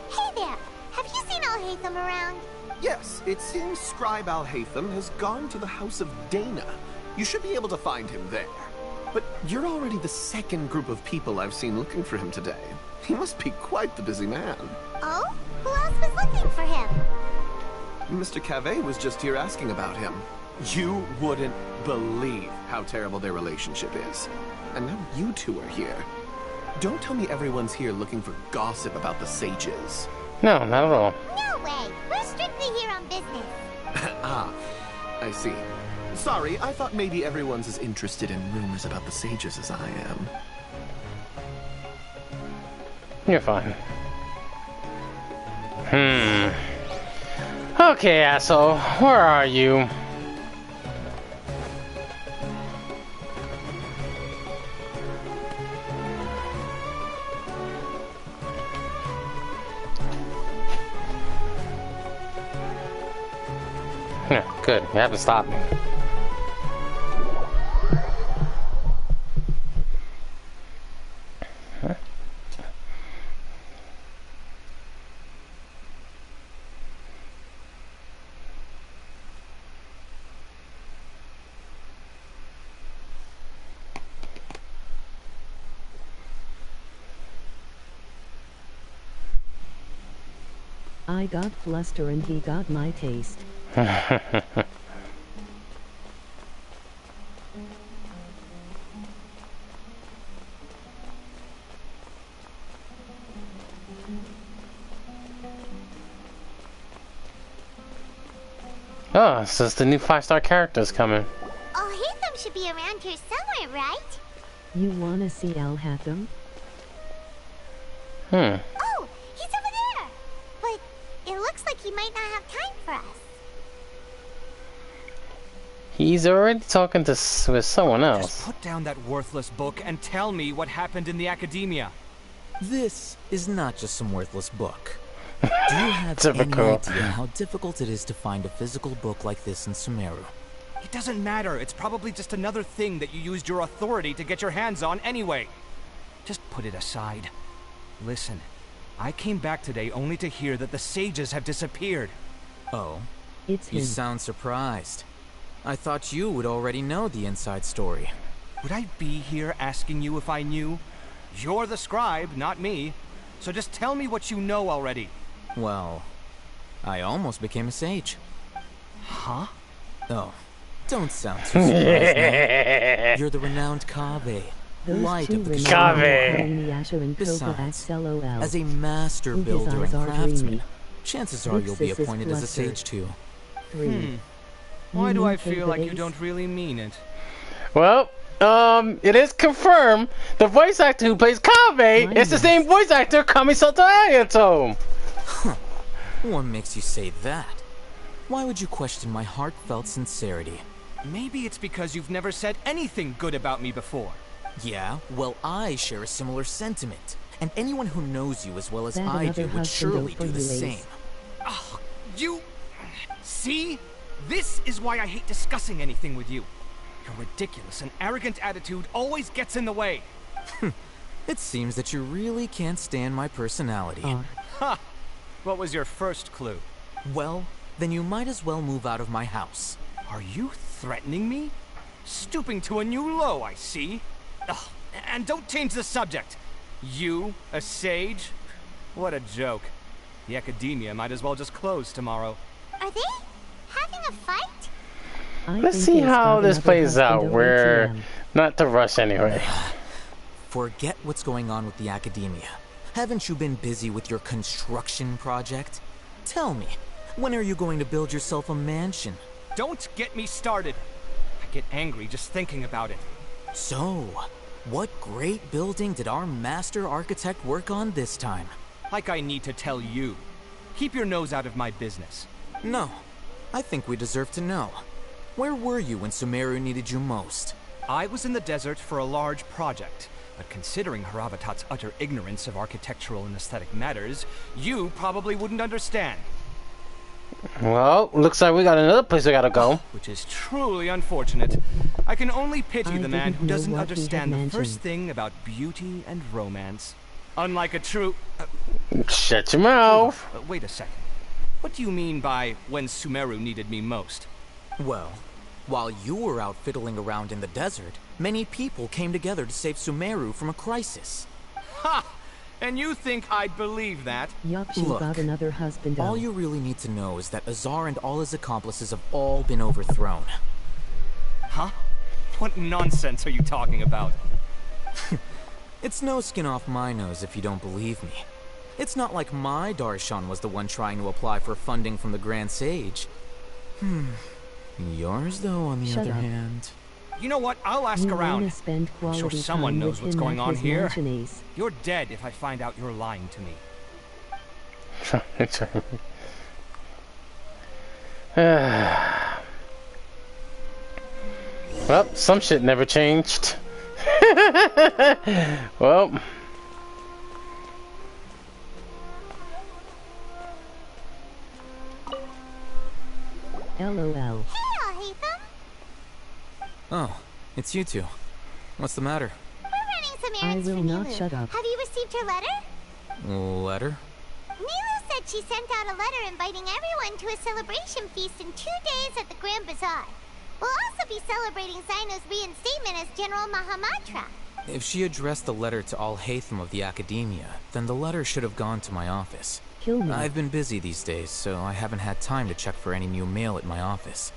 Hey there, have you seen Alhaitham around? Yes, it seems Scribe Alhaitham has gone to the House of Dana. You should be able to find him there. But you're already the second group of people I've seen looking for him today. He must be quite the busy man. Oh? Who else was looking for him? Mr. Cavey was just here asking about him. You wouldn't believe how terrible their relationship is. And now you two are here. Don't tell me everyone's here looking for gossip about the sages. no, not at all. No way. We're strictly here on business. Ah, I see. Sorry, I thought maybe everyone's as interested in rumors about the sages as I am. You're fine. Okay, asshole. Where are you? Yeah, good. You haven't stopped me. Huh? I got fluster and he got my taste. Oh, so it's the new 5-star characters coming. Oh, Hatham should be around here somewhere, right? You wanna see Al Hatham? Hmm. Oh, he's over there! But it looks like he might not have time for us. He's already talking to with someone else. Just put down that worthless book and tell me what happened in the academia. This is not just some worthless book. Do you have any idea how difficult it is to find a physical book like this in Sumeru? It doesn't matter. It's probably just another thing that you used your authority to get your hands on anyway. Just put it aside. Listen, I came back today only to hear that the sages have disappeared. Oh? It's you him. sound surprised. I thought you would already know the inside story. Would I be here asking you if I knew? You're the scribe, not me. So just tell me what you know already. Well, I almost became a sage. Huh? Oh, don't sound too surprised now. You're the renowned Kaveh, light of the Kaveh. Besides, as a master builder and craftsman, chances are you'll be appointed as a sage too. Why do I feel like you don't really mean it? Well, it is confirmed. The voice actor who plays Kaveh is the same voice actor Kamisato Ayato. What makes you say that? Why would you question my heartfelt sincerity? Maybe it's because you've never said anything good about me before. Yeah, well, I share a similar sentiment. And anyone who knows you as well as I do would surely do the same. Oh, you... See? This is why I hate discussing anything with you. Your ridiculous and arrogant attitude always gets in the way. It seems that you really can't stand my personality. Ha! What was your first clue? Well, then you might as well move out of my house. Are you threatening me? Stooping to a new low, I see. Ugh, and don't change the subject. You, a sage? What a joke. The academia might as well just close tomorrow. Are they having a fight? Let's see how this plays out. We're not to rush anyway. Forget what's going on with the academia. Haven't you been busy with your construction project? Tell me, when are you going to build yourself a mansion? Don't get me started. I get angry just thinking about it. So, what great building did our master architect work on this time? Like I need to tell you. Keep your nose out of my business. No, I think we deserve to know. Where were you when Sumeru needed you most? I was in the desert for a large project. But considering Haravatat's utter ignorance of architectural and aesthetic matters, you probably wouldn't understand. Well, looks like we got another place we gotta go. Which is truly unfortunate. I can only pity the man who doesn't understand the first thing about beauty and romance. Unlike a true... Shut your mouth. Wait a second. What do you mean by when Sumeru needed me most? Well, while you were out fiddling around in the desert, many people came together to save Sumeru from a crisis. Ha! And you think I'd believe that? Yup, she got another husband. All you really need to know is that Azar and all his accomplices have all been overthrown. Huh? What nonsense are you talking about? It's no skin off my nose if you don't believe me. It's not like my Darshan was the one trying to apply for funding from the Grand Sage. Yours, though, on the other hand... You know what? I'll ask around. I'm sure someone knows what's going on here. You're dead if I find out you're lying to me. Well, some shit never changed. Well... LOL. Hey, Hatham. Oh, it's you two. What's the matter? We're running some errands I will for not Nilu. shut up. Have you received her letter? Letter? Nilu said she sent out a letter inviting everyone to a celebration feast in 2 days at the Grand Bazaar. We'll also be celebrating Zaino's reinstatement as General Mahamatra. If she addressed the letter to all Hatham of the Academia, then the letter should have gone to my office. kill me. I've been busy these days, so I haven't had time to check for any new mail at my office.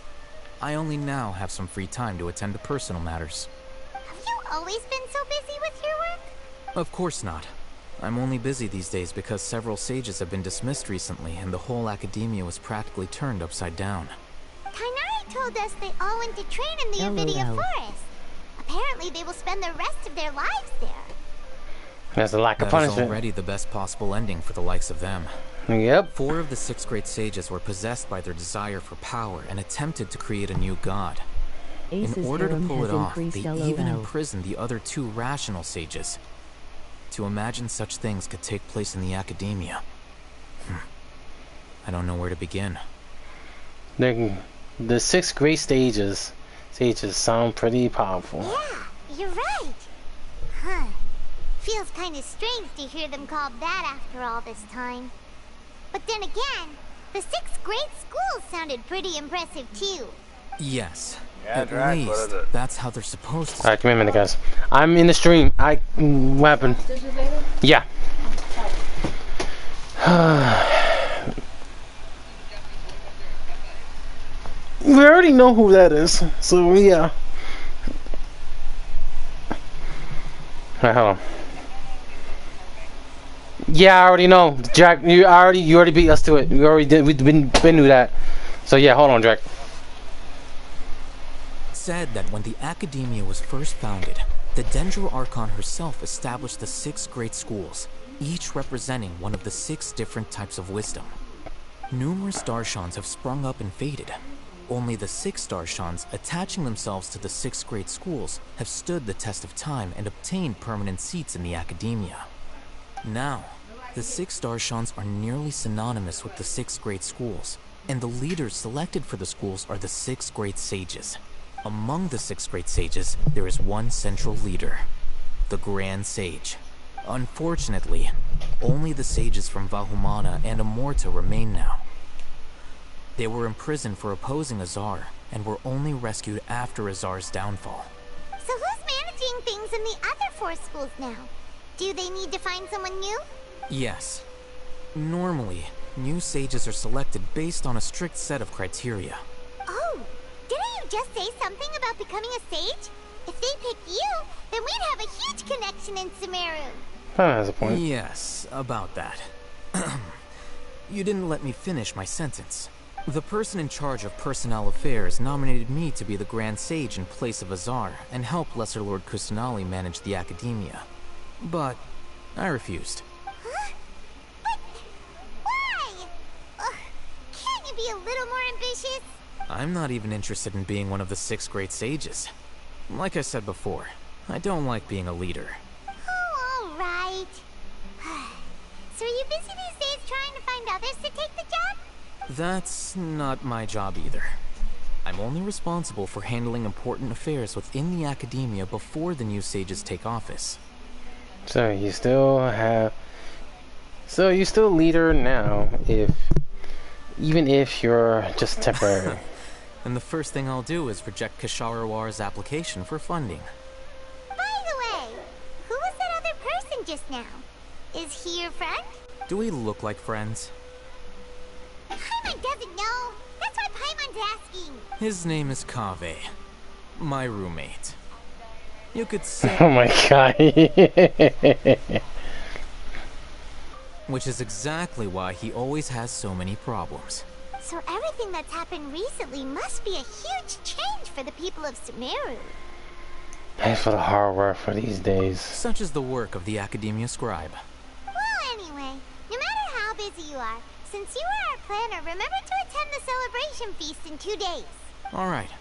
I only now have some free time to attend to personal matters. Have you always been so busy with your work? Of course not. I'm only busy these days because several sages have been dismissed recently, and the whole academia was practically turned upside down. Kainari told us they all went to train in the Avidia Forest. Apparently they will spend the rest of their lives there. There's a lack of punishment. That is already the best possible ending for the likes of them. Yep. 4 of the 6 great sages were possessed by their desire for power and attempted to create a new god. In order to pull it off, they even imprisoned the other 2 rational sages. To imagine such things could take place in the academia. I don't know where to begin. The 6 great sages sound pretty powerful. Yeah, you're right. Huh. Feels kind of strange to hear them called that after all this time. But then again, the 6 great schools sounded pretty impressive too. Yes. Yeah, At Drac, least, what is it? that's how they're supposed to. Alright, give me a minute, guys. I'm in the stream. What happened? Yeah. We already know who that is, so yeah. Alright, hold on. Yeah, I already know. Jack, you already beat us to it. We've been through that. So yeah, hold on, Jack. Said that when the academia was first founded, the Dendro Archon herself established the 6 great schools, each representing one of the 6 different types of wisdom. Numerous Darshans have sprung up and faded. Only the 6 Darshans, attaching themselves to the 6 great schools, have stood the test of time and obtained permanent seats in the academia. Now, the 6 Darshans are nearly synonymous with the 6 great schools, and the leaders selected for the schools are the 6 great sages. Among the 6 great sages, there is one central leader, the Grand Sage. Unfortunately, only the sages from Vahumana and Amorta remain now. They were imprisoned for opposing Azar, and were only rescued after Azar's downfall. So who's managing things in the other 4 schools now? Do they need to find someone new? Yes. Normally, new sages are selected based on a strict set of criteria. Oh, didn't you just say something about becoming a sage? If they pick you, then we'd have a huge connection in Sumeru. That has a point. Yes, about that. You didn't let me finish my sentence. The person in charge of personnel affairs nominated me to be the Grand Sage in place of Azar and help Lesser Lord Kusanali manage the academia. But I refused. Huh? But why? Can't you be a little more ambitious? I'm not even interested in being one of the 6 great sages. Like I said before, I don't like being a leader. Oh, all right. So are you busy these days trying to find others to take the job? That's not my job either. I'm only responsible for handling important affairs within the academia before the new sages take office. So you still leader now, even if you're just temporary. And the first thing I'll do is reject Kasharawar's application for funding. By the way, who was that other person just now? Is he your friend? Do we look like friends? Paimon doesn't know. That's why Paimon's asking. His name is Kaveh, my roommate. You could say... Oh my god. Which is exactly why he always has so many problems. So everything that's happened recently must be a huge change for the people of Sumeru. Thanks for the hard work for these days. Such is the work of the Academia Scribe. Well, anyway, no matter how busy you are, since you are our planner, remember to attend the celebration feast in 2 days. Alright,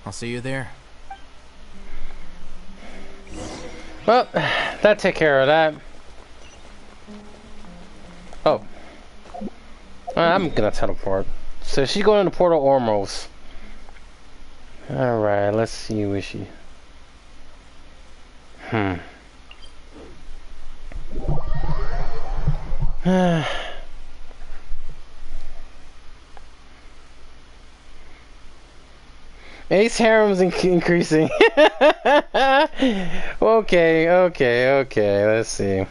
I'll see you there. Well, that take care of that. Oh. I'm gonna teleport. So she's going to Portal Ormos. Alright, let's see where she... Ace harem's increasing. Okay, let's see.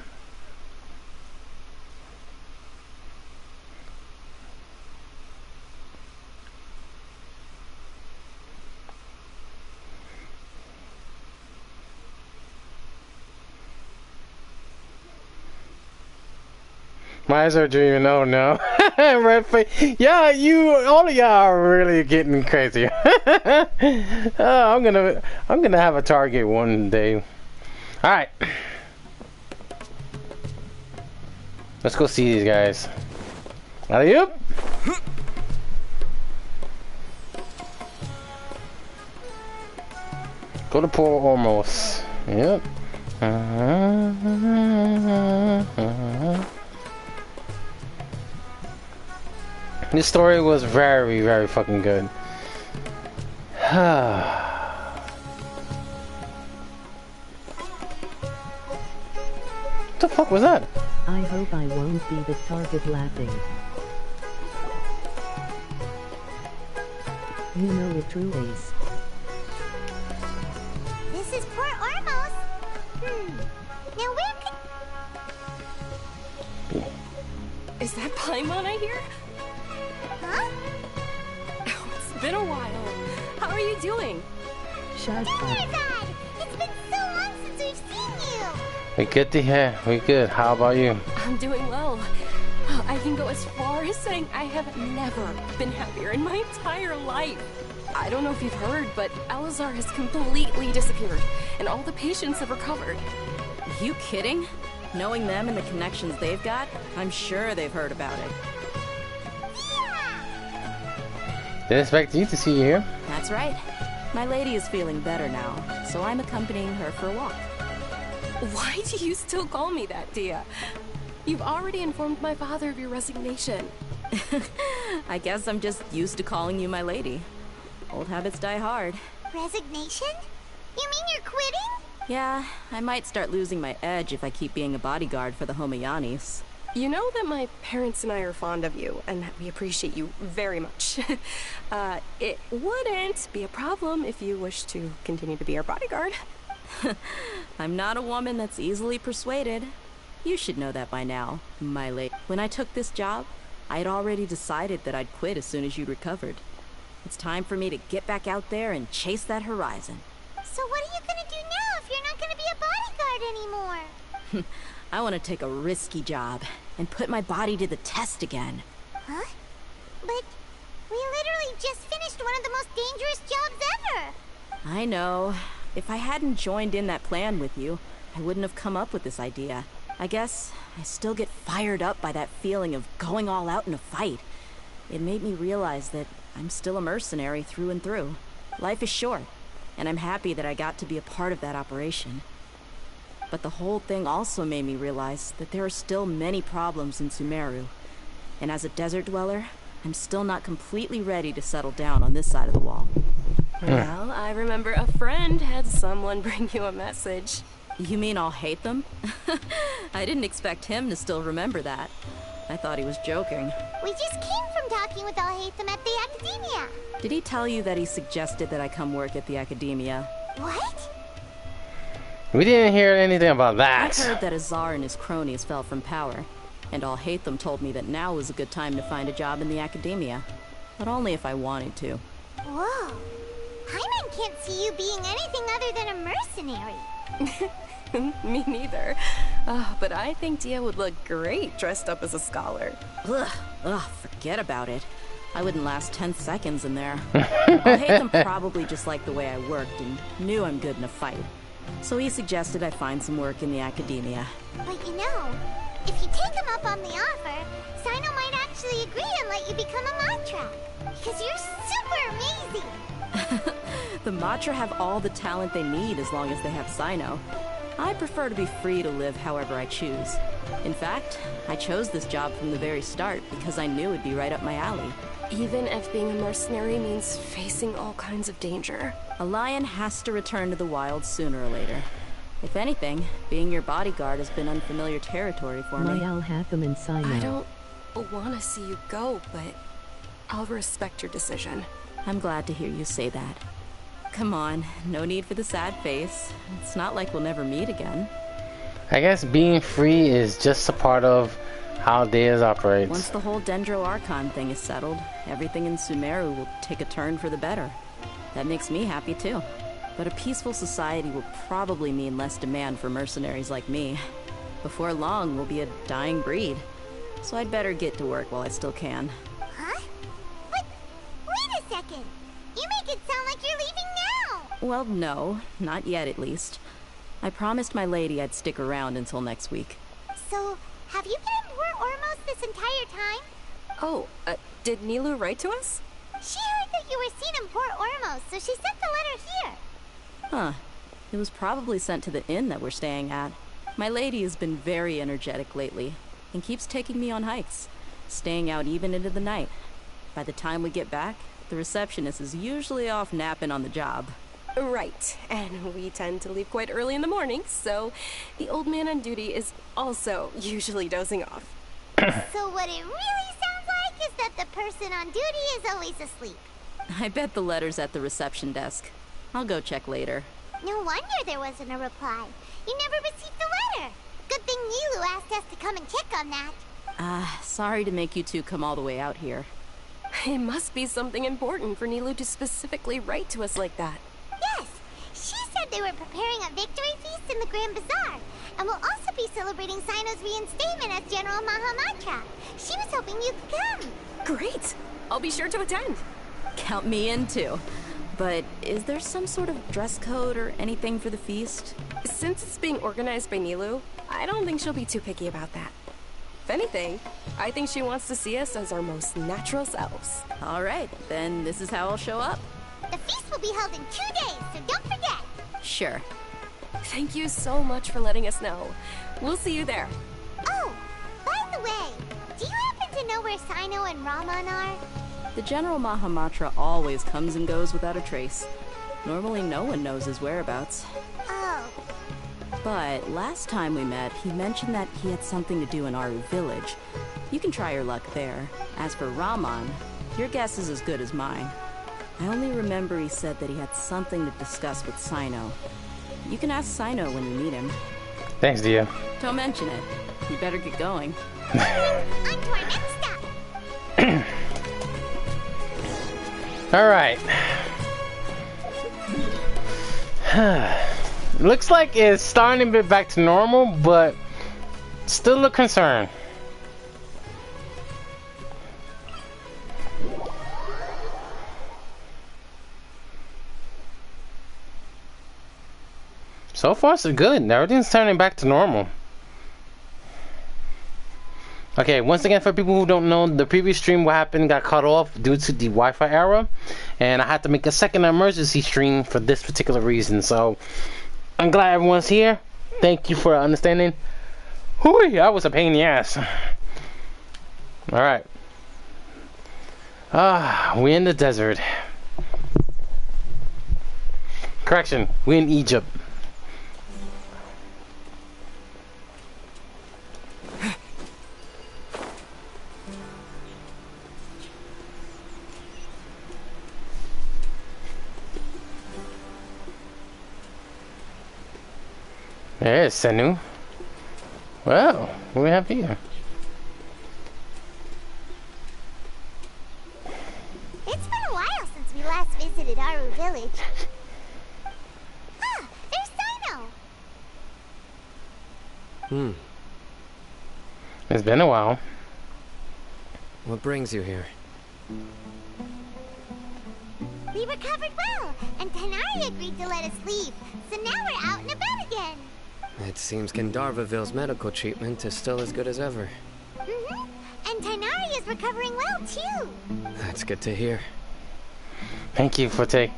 My eyes are dreaming. Oh no. Red face. Yeah, all of y'all are really getting crazy. I'm gonna have a target one day. All right. Let's go see these guys. Alley-oop. Go to poor Ormos. Yep. This story was very, very fucking good. What the fuck was that? I hope I won't be the target laughing. You know it true is. This is Port Ormos. Now where could... Is that Paimon I hear? Huh? Oh, it's been a while. How are you doing? Shut up. It's been so long since we've seen you. We good to hear. We good. How about you? I'm doing well. I can go as far as saying I have never been happier in my entire life. I don't know if you've heard, but Alizar has completely disappeared, and all the patients have recovered. Are you kidding? Knowing them and the connections they've got, I'm sure they've heard about it. Didn't expect you to see you here. That's right. My lady is feeling better now, so I'm accompanying her for a walk. Why do you still call me that, Dia? You've already informed my father of your resignation. I guess I'm just used to calling you my lady. Old habits die hard. Resignation? You mean you're quitting? Yeah, I might start losing my edge if I keep being a bodyguard for the Homayanis. You know that my parents and I are fond of you, and that we appreciate you very much. It wouldn't be a problem if you wish to continue to be our bodyguard. I'm not a woman that's easily persuaded. You should know that by now, my lady. When I took this job, I had already decided that I'd quit as soon as you'd recovered. It's time for me to get back out there and chase that horizon. So what are you gonna do now if you're not gonna be a bodyguard anymore? I want to take a risky job and put my body to the test again. Huh? But we literally just finished one of the most dangerous jobs ever. I know. If I hadn't joined in that plan with you, I wouldn't have come up with this idea. I guess I still get fired up by that feeling of going all out in a fight. It made me realize that I'm still a mercenary through and through. Life is short, and I'm happy that I got to be a part of that operation. But the whole thing also made me realize that there are still many problems in Sumeru. And as a desert dweller, I'm still not completely ready to settle down on this side of the wall. Well, I remember a friend had someone bring you a message. You mean I'll hate them? I didn't expect him to still remember that. I thought he was joking. We just came from talking with Alhaitham at the Academia. Did he tell you that he suggested that I come work at the Academia? What? We didn't hear anything about that. I heard that Azar and his cronies fell from power, and Alhaitham told me that now was a good time to find a job in the Academia. But only if I wanted to. Whoa. Hyman can't see you being anything other than a mercenary. Me neither. But I think Dia would look great dressed up as a scholar. Ugh, forget about it. I wouldn't last 10 seconds in there. Alhaitham probably just liked the way I worked and knew I'm good in a fight. So he suggested I find some work in the Academia. But you know, if you take him up on the offer, Sino might actually agree and let you become a Matra. Because you're super amazing. The Matra have all the talent they need as long as they have Sino. I prefer to be free to live however I choose. In fact, I chose this job from the very start because I knew it'd be right up my alley. Even if being a mercenary means facing all kinds of danger. A lion has to return to the wild sooner or later. If anything, being your bodyguard has been unfamiliar territory for me. I'll have them in Sino. I don't want to see you go, but I'll respect your decision. I'm glad to hear you say that. Come on, no need for the sad face. It's not like we'll never meet again. I guess being free is just a part of how Deus operates. Once the whole Dendro Archon thing is settled, everything in Sumeru will take a turn for the better. That makes me happy too. But a peaceful society will probably mean less demand for mercenaries like me. Before long, we'll be a dying breed. so I'd better get to work while I still can. Huh? But wait a second. You make it sound like you're leaving now. Well, no, not yet at least. I promised my lady I'd stick around until next week. So, have you been in Port Ormos this entire time? Oh, did Nilou write to us? She heard that you were seen in Port Ormos, so she sent the letter here. Huh. It was probably sent to the inn that we're staying at. My lady has been very energetic lately, and keeps taking me on hikes, staying out even into the night. By the time we get back, the receptionist is usually off napping on the job. Right, and we tend to leave quite early in the morning, so the old man on duty is also usually dozing off. So what it really sounds like is that the person on duty is always asleep. I bet the letter's at the reception desk. I'll go check later. No wonder there wasn't a reply. You never received the letter. Good thing Nilou asked us to come and check on that. Sorry to make you two come all the way out here. It must be something important for Nilou to specifically write to us like that. Yes, she said they were preparing a victory feast in the Grand Bazaar, and will also be celebrating Sino's reinstatement as General Mahamatra. She was hoping you could come. Great! I'll be sure to attend. Count me in too. But is there some sort of dress code or anything for the feast? Since it's being organized by Nilou, I don't think she'll be too picky about that. If anything, I think she wants to see us as our most natural selves. All right, then this is how I'll show up. The feast will be held in 2 days, so don't forget. Sure. Thank you so much for letting us know. We'll see you there. Oh, by the way, do you happen to know where Sino and Raman are? The General Mahamatra always comes and goes without a trace. Normally no one knows his whereabouts. Oh. But last time we met, he mentioned that he had something to do in Aru village. You can try your luck there. As for Raman, your guess is as good as mine. I only remember he said that he had something to discuss with Sino. You can ask Sino when you meet him. Thanks, Dia. Don't mention it. You better get going. On to our next stop. Alright. Looks like it's starting to get back to normal, but still a concern. So far, so good. Everything's turning back to normal. Okay, once again, for people who don't know, the previous stream, what happened, got cut off due to the Wi-Fi error, and I had to make a second emergency stream for this particular reason. So, I'm glad everyone's here. Thank you for understanding. Whew, that was a pain in the ass. Alright. We're in the desert. Correction, we're in Egypt. There's Senu. Well, what do we have here? It's been a while since we last visited Aru village. Ah, there's Sino. It's been a while. What brings you here? We recovered well, and Tanari agreed to let us leave, so now we're out and about again. It seems Gandharvaville's medical treatment is still as good as ever. And Tanari is recovering well, too. That's good to hear. Thank you for taking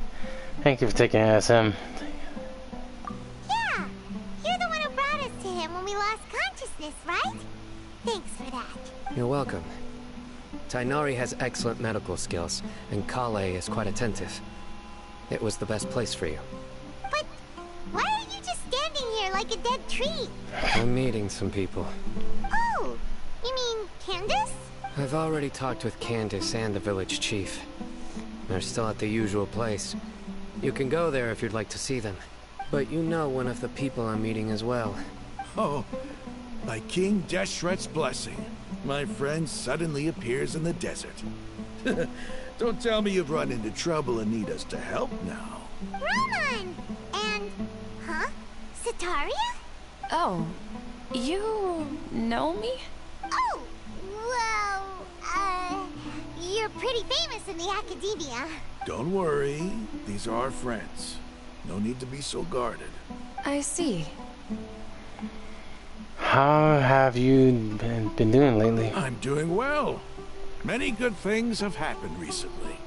us, Yeah, you're the one who brought us to him when we lost consciousness, right? Thanks for that. You're welcome. Tainari has excellent medical skills, and Kale is quite attentive. It was the best place for you. But why are you just standing here like a dead tree? I'm meeting some people. Oh, you mean Candace? I've already talked with Candace and the village chief. They're still at the usual place. You can go there if you'd like to see them. But you know one of the people I'm meeting as well. Oh, by King Deshret's blessing, my friend suddenly appears in the desert. Don't tell me you've run into trouble and need us to help now. Roman! And... huh? Sataria? Oh, you know me? Oh, pretty famous in the academia. Don't worry. These are our friends. No need to be so guarded. I see. How have you been doing lately? I'm doing well. Many good things have happened recently.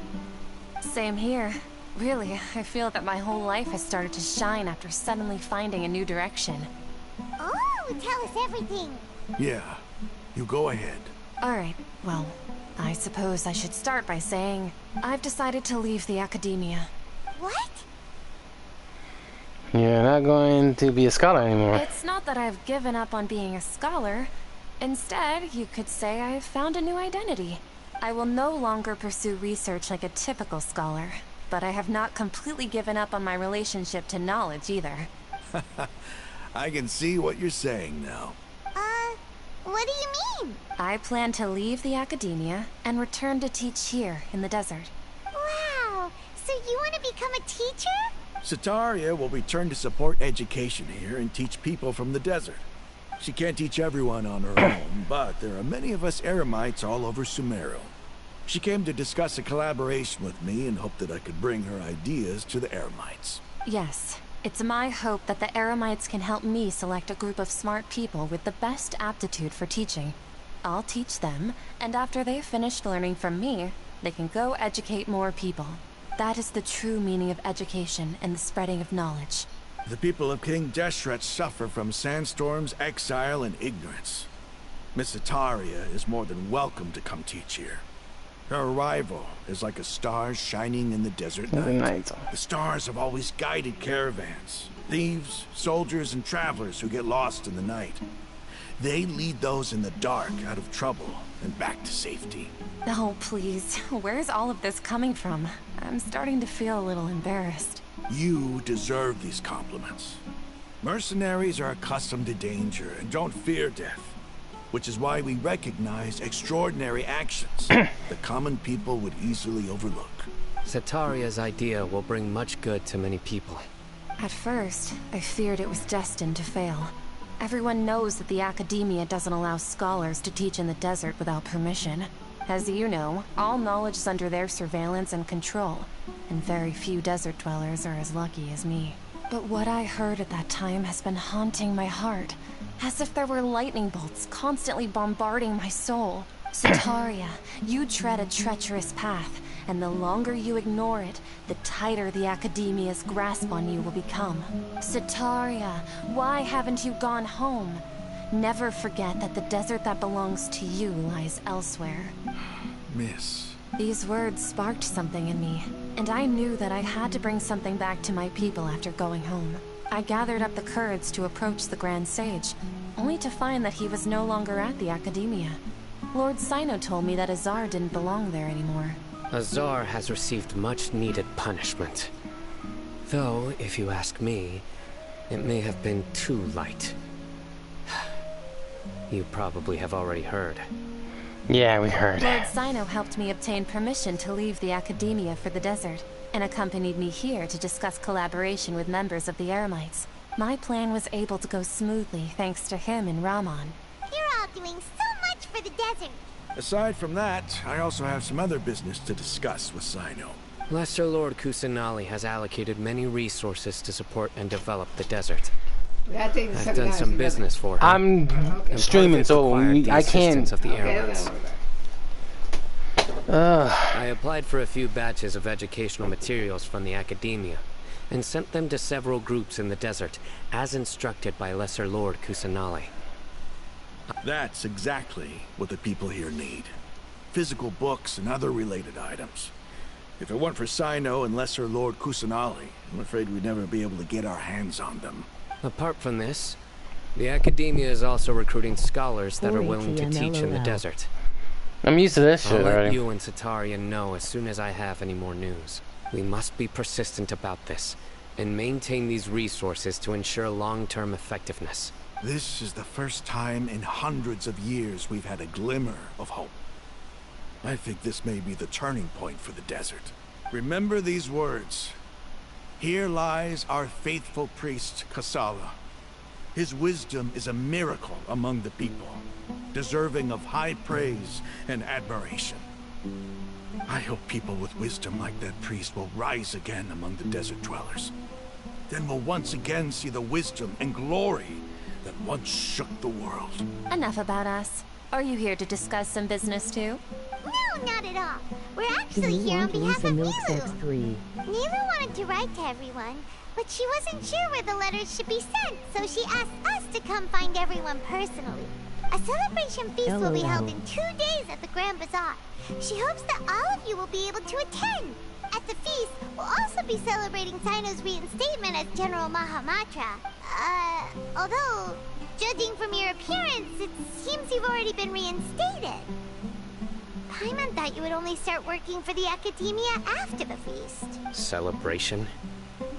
Same here. Really, I feel that my whole life has started to shine after suddenly finding a new direction. Oh, tell us everything. Yeah, you go ahead. Alright, well, I suppose I should start by saying I've decided to leave the academia. What? You're not going to be a scholar anymore. It's not that I've given up on being a scholar. Instead, you could say I've found a new identity. I will no longer pursue research like a typical scholar, but I have not completely given up on my relationship to knowledge either. I can see what you're saying now. What do you mean? I plan to leave the academia and return to teach here in the desert. Wow, so you want to become a teacher? Sataria will return to support education here and teach people from the desert. She can't teach everyone on her own, but there are many of us Eremites all over Sumeru. She came to discuss a collaboration with me and hoped that I could bring her ideas to the Eremites. Yes, it's my hope that the Eremites can help me select a group of smart people with the best aptitude for teaching. I'll teach them, and after they've finished learning from me, they can go educate more people. That is the true meaning of education and the spreading of knowledge. The people of King Deshret suffer from sandstorms, exile, and ignorance. Miss Ataria is more than welcome to come teach here. Her arrival is like a star shining in the desert night. The stars have always guided caravans, thieves, soldiers, and travelers who get lost in the night. They lead those in the dark out of trouble and back to safety. Oh, please. Where's all of this coming from? I'm starting to feel a little embarrassed. You deserve these compliments. Mercenaries are accustomed to danger and don't fear death, which is why we recognize extraordinary actions the common people would easily overlook. Sataria's idea will bring much good to many people. At first, I feared it was destined to fail. Everyone knows that the academia doesn't allow scholars to teach in the desert without permission. As you know, all knowledge is under their surveillance and control, and very few desert dwellers are as lucky as me. But what I heard at that time has been haunting my heart, as if there were lightning bolts constantly bombarding my soul. Sataria, you tread a treacherous path, and the longer you ignore it, the tighter the academia's grasp on you will become. Sataria, why haven't you gone home? Never forget that the desert that belongs to you lies elsewhere. Miss. These words sparked something in me, and I knew that I had to bring something back to my people after going home. I gathered up the courage to approach the Grand Sage, only to find that he was no longer at the academia. Lord Sino told me that Azar didn't belong there anymore. Azar has received much-needed punishment. Though, if you ask me, it may have been too light. You probably have already heard. Yeah, we heard. Lord Sino helped me obtain permission to leave the academia for the desert, and accompanied me here to discuss collaboration with members of the Eremites. My plan was able to go smoothly thanks to him and Rahman. You're all doing so much for the desert. Aside from that, I also have some other business to discuss with Sino. Lesser Lord Kusanali has allocated many resources to support and develop the desert. I've done some business for him. I'm streaming, so I can't. Of the Eremites. I applied for a few batches of educational materials from the academia, and sent them to several groups in the desert, as instructed by Lesser Lord Kusanali. That's exactly what the people here need. Physical books and other related items. If it weren't for Sino and Lesser Lord Kusanali, I'm afraid we'd never be able to get our hands on them. Apart from this, the academia is also recruiting scholars that are willing to teach in the desert. I'm used to this shit I'll let already. you and Satarian know as soon as I have any more news. We must be persistent about this, and maintain these resources to ensure long-term effectiveness. This is the first time in hundreds of years we've had a glimmer of hope. I think this may be the turning point for the desert. Remember these words. Here lies our faithful priest, Kasala. His wisdom is a miracle among the people, deserving of high praise and admiration. I hope people with wisdom like that priest will rise again among the desert dwellers. Then we'll once again see the wisdom and glory that once shook the world. Enough about us. Are you here to discuss some business too? No, not at all. We're actually here on behalf of Nilu. Nilu wanted to write to everyone, but she wasn't sure where the letters should be sent, so she asked us to come find everyone personally. A celebration feast will be held in 2 days at the Grand Bazaar. She hopes that all of you will be able to attend. At the feast, we'll also be celebrating Sino's reinstatement as General Mahamatra. Although, judging from your appearance, it seems you've already been reinstated. Paimon thought you would only start working for the Academia after the feast. Celebration?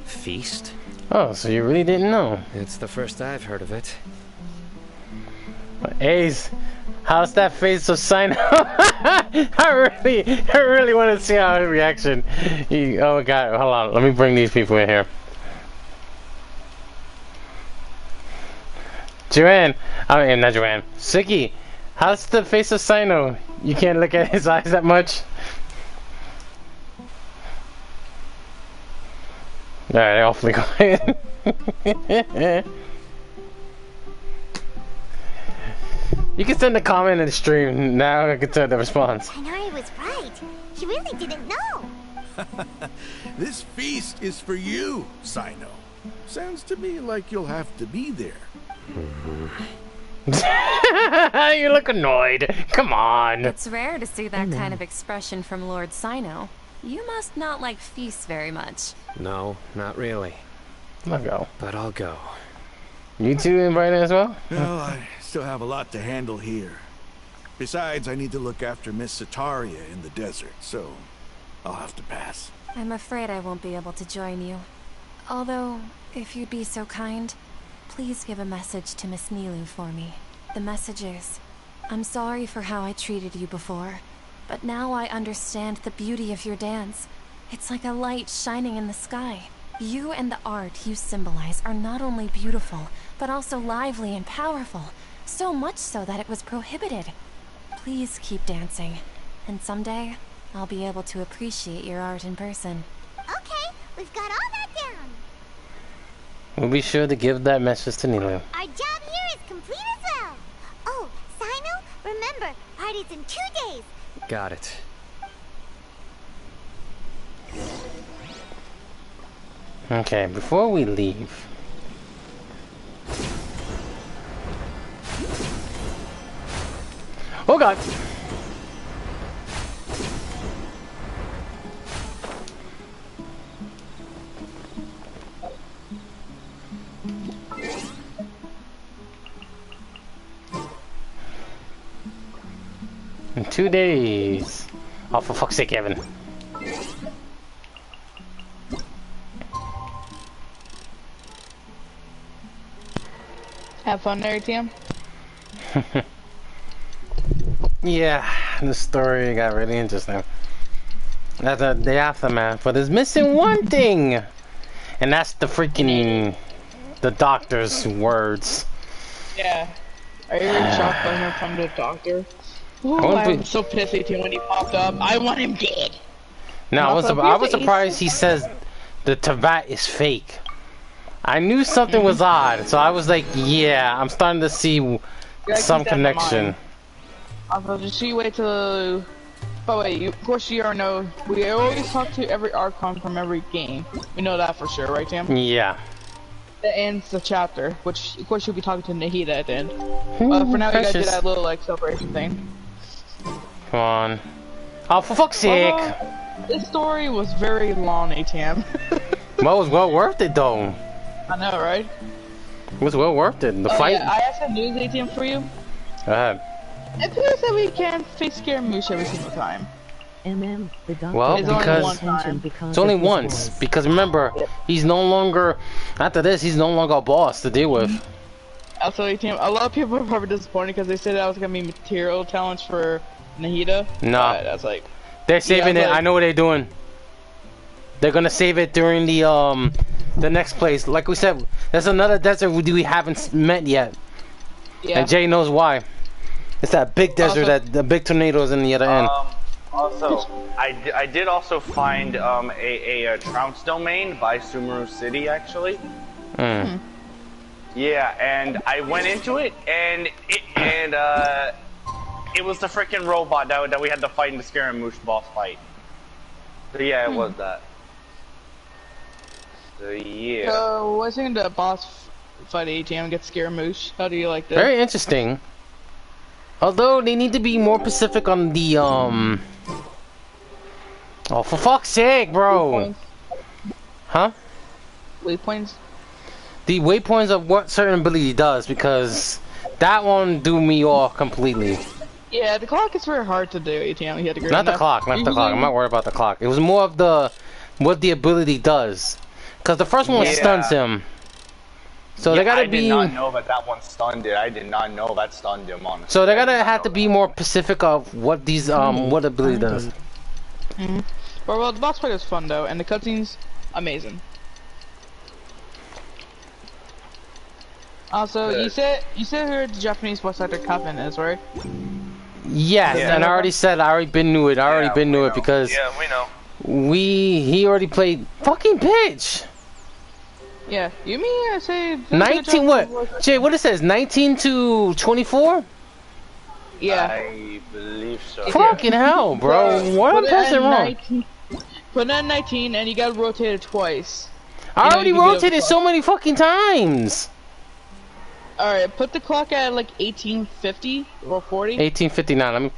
Feast? Oh, so you really didn't know? It's the first I've heard of it. Ace, how's that face of Sino? I really want to see how his reaction. Oh my god, hold on, let me bring these people in here. Joanne, I mean not Joanne. Suki, how's the face of Sino? You can't look at his eyes that much. Alright, awfully quiet. You can send a comment in the stream. Now I can tell the response. Tainari was right. He really didn't know. This feast is for you, Sino. Sounds to me like you'll have to be there. You look annoyed. Come on. It's rare to see that kind of expression from Lord Sino. You must not like feasts very much. No, not really. I'll go. But I'll go. You two invited as well? Well, I still have a lot to handle here. Besides, I need to look after Miss Sataria in the desert, so I'll have to pass. I'm afraid I won't be able to join you. Although, if you'd be so kind, please give a message to Miss Nilu for me. The message is, I'm sorry for how I treated you before, but now I understand the beauty of your dance. It's like a light shining in the sky. You and the art you symbolize are not only beautiful, but also lively and powerful. So much so that it was prohibited. Please keep dancing, and someday I'll be able to appreciate your art in person. Okay, we've got all that down. We'll be sure to give that message to Nilu. Our job here is complete as well. Oh, Sino, remember, party's in 2 days. Got it. Okay, before we leave. Oh god! In 2 days. Oh, for fuck's sake, Evan. Have fun there, ATM. Yeah, the story got really interesting. That's the aftermath, but it's missing one thing, and that's the freaking the doctor's words. Yeah. Are you really shocked by him from the doctor? Ooh, I'm so pissed ATM when he popped up. I want him dead. No, I was surprised he says the Tavat is fake. I knew something was odd, so I was like, yeah, I'm starting to see some connection. Also, just you wait till... But wait, of course you already know, we always talk to every Archon from every game. We know that for sure, right, Tim? Yeah. That ends the chapter, which, of course, you'll be talking to Nahida at the end. But for now, you gotta do that little, like, celebration thing. Come on. Oh, for fuck's sake! This story was very long, ATM. Well, it was well worth it, though. I know, right? It was well worth it. The fight. Yeah, I have some news, ATM, for you. Go ahead. It appears that we can't face Scaramouche every single time. Well, because it's only once. Because remember, he's no longer. After this, he's no longer a boss to deal with. Also, ATM, a lot of people are probably disappointed because they said that was gonna be material challenge for Nahida. No, that's like they're saving it. I know what they're doing. They're gonna save it during the next place. Like we said, there's another desert we haven't met yet. Yeah. And Jay knows why. It's that big desert that the big tornadoes in the other end. Also, I did also find a Trounce domain by Sumeru City actually. Yeah, and I went into it, and it was the freaking robot that we had to fight in the Scaramouche boss fight. So yeah, it was that. So yeah. So, what's in the boss fight ATM get Scaramouche? How do you like that? Very interesting. Although they need to be more specific on the Oh, for fuck's sake, bro! Huh? Waypoints? The waypoints of what certain ability does, because that one threw me off completely. Yeah, the clock is very hard to do, ATM. You had to agree Not the clock, not the clock. I'm not worried about the clock. It was more of the what the ability does, because the first one stuns him. So they gotta be. I did not know that one stunned it. I did not know that stunned him, honestly. So they gotta have to be more specific of what these what ability does. Well, the boss fight is fun though, and the cutscenes, amazing. Also, you said who the Japanese voice actor Kevin is, right? Yes, and I already been knew it. I already been knew it because we know. He already played fucking bitch. Yeah, you mean I say 19 what? Jay, what it says? 19 to 24? Yeah. I believe so. Fucking hell, bro. What am I pressing wrong? Put it at 19 and you gotta rotate it twice. I already rotated so many fucking times. Alright, put the clock at like 1850 or 40. 1859. Let me.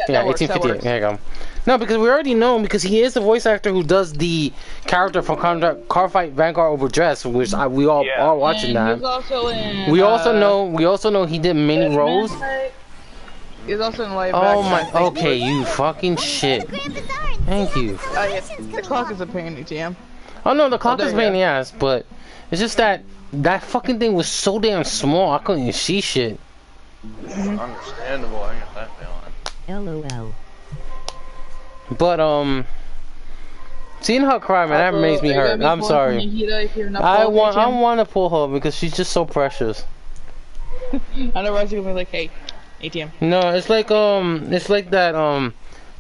Yeah, 1858. There you go. No, because we already know, because he is the voice actor who does the character from Car Fight Vanguard Overdress, which we all are watching that. He's also in, we also know he did many roles. He's also in live Oh my. Okay, you fucking shit. Thank you. The clock is a pain, ATM. Oh no, the clock is a pain in the ass, but it's just that fucking thing was so damn small. I couldn't even see shit. Understandable. I get that feeling. LOL. But seeing her cry, man, that makes me hurt. I'm sorry. I want to pull her because she's just so precious. Otherwise, you're gonna be like, hey, ATM. No, it's like that.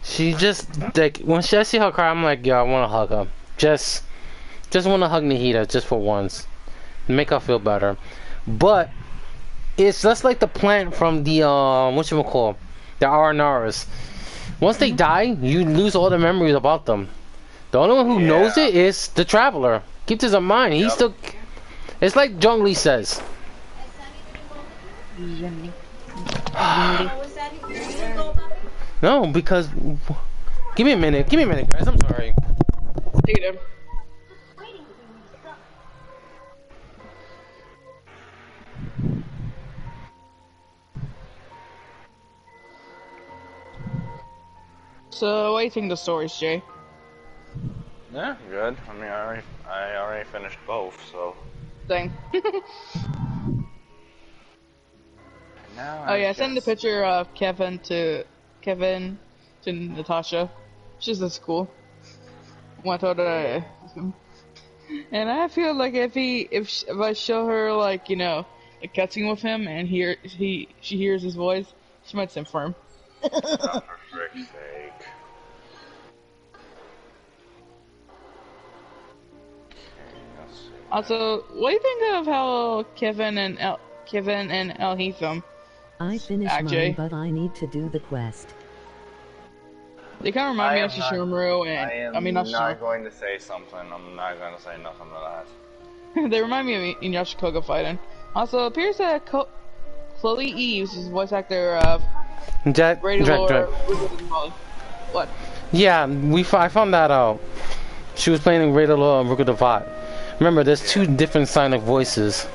She just like when I see her cry, I'm like, yeah, I want to hug her. Just want to hug Nahida just for once, make her feel better. But it's just like the plant from the whatchamacall, the Aranaras. Once they die, you lose all the memories about them. The only one who knows it is the Traveler. Keeps this in mind. He's still. It's like Jung Lee says. No, because. Give me a minute, guys. I'm sorry. Take it in. So, what do you think of the stories, Jay? Yeah, good. I mean, I already finished both, so. Dang. Now I sent the picture of Kevin to Natasha. She's just cool. I told her and I feel like if I show her like a cutscene with him and she hears his voice, she might stand firm. Oh, for frick's sake. Also, what do you think of how Kevin and Alhetham? I finished mine, but I need to do the quest. They kind of remind me of Shishimaru and I'm not going to say something. I'm not going to say nothing to that. They remind me of Inuyasha Koga fighting. Also, it appears that Chloe Eves is the voice actor of Jack. What? Yeah, I found that out. She was playing Rada Law and Ruka Devat. Remember, there's two different Sonic voices.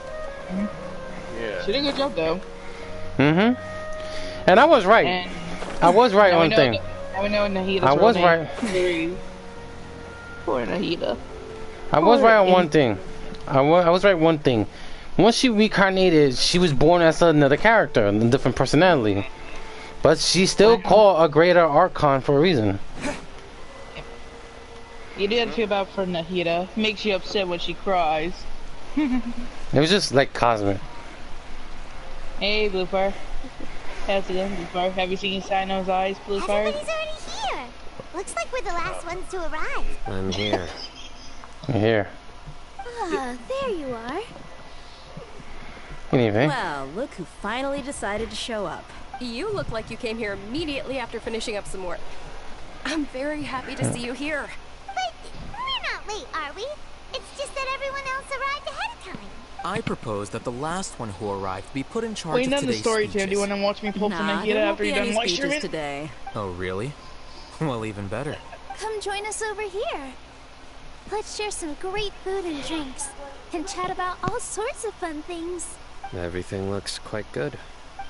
Yeah. She did a good job, though. And I was right. I was right on one thing. Now we know Nahida's I was right. Poor Nahida. I was right on one thing. I was right one thing. Once she reincarnated, she was born as another character, a different personality. But she's still called a greater Archon for a reason. You didn't feel bad for Nahida. Makes you upset when she cries. It was just like cosmic. Hey, Bluefire. How's it going, Bluefire? Have you seen Sino's eyes, Bluefire? Everybody's already here. Looks like we're the last ones to arrive. I'm here. I'm here. Ah, there you are. Good evening. Well, look who finally decided to show up. You look like you came here immediately after finishing up some work. I'm very happy to see you here. But we're not late, are we? It's just that everyone else arrived ahead of time. I propose that the last one who arrived be put in charge Wait, of none of the today's story, speeches. Tim. Do you want to watch me pull some Nah, Nikita there won't after be you're any done speeches lecturing? today. Oh, really? Well, even better. Come join us over here. Let's share some great food and drinks, and chat about all sorts of fun things. Everything looks quite good.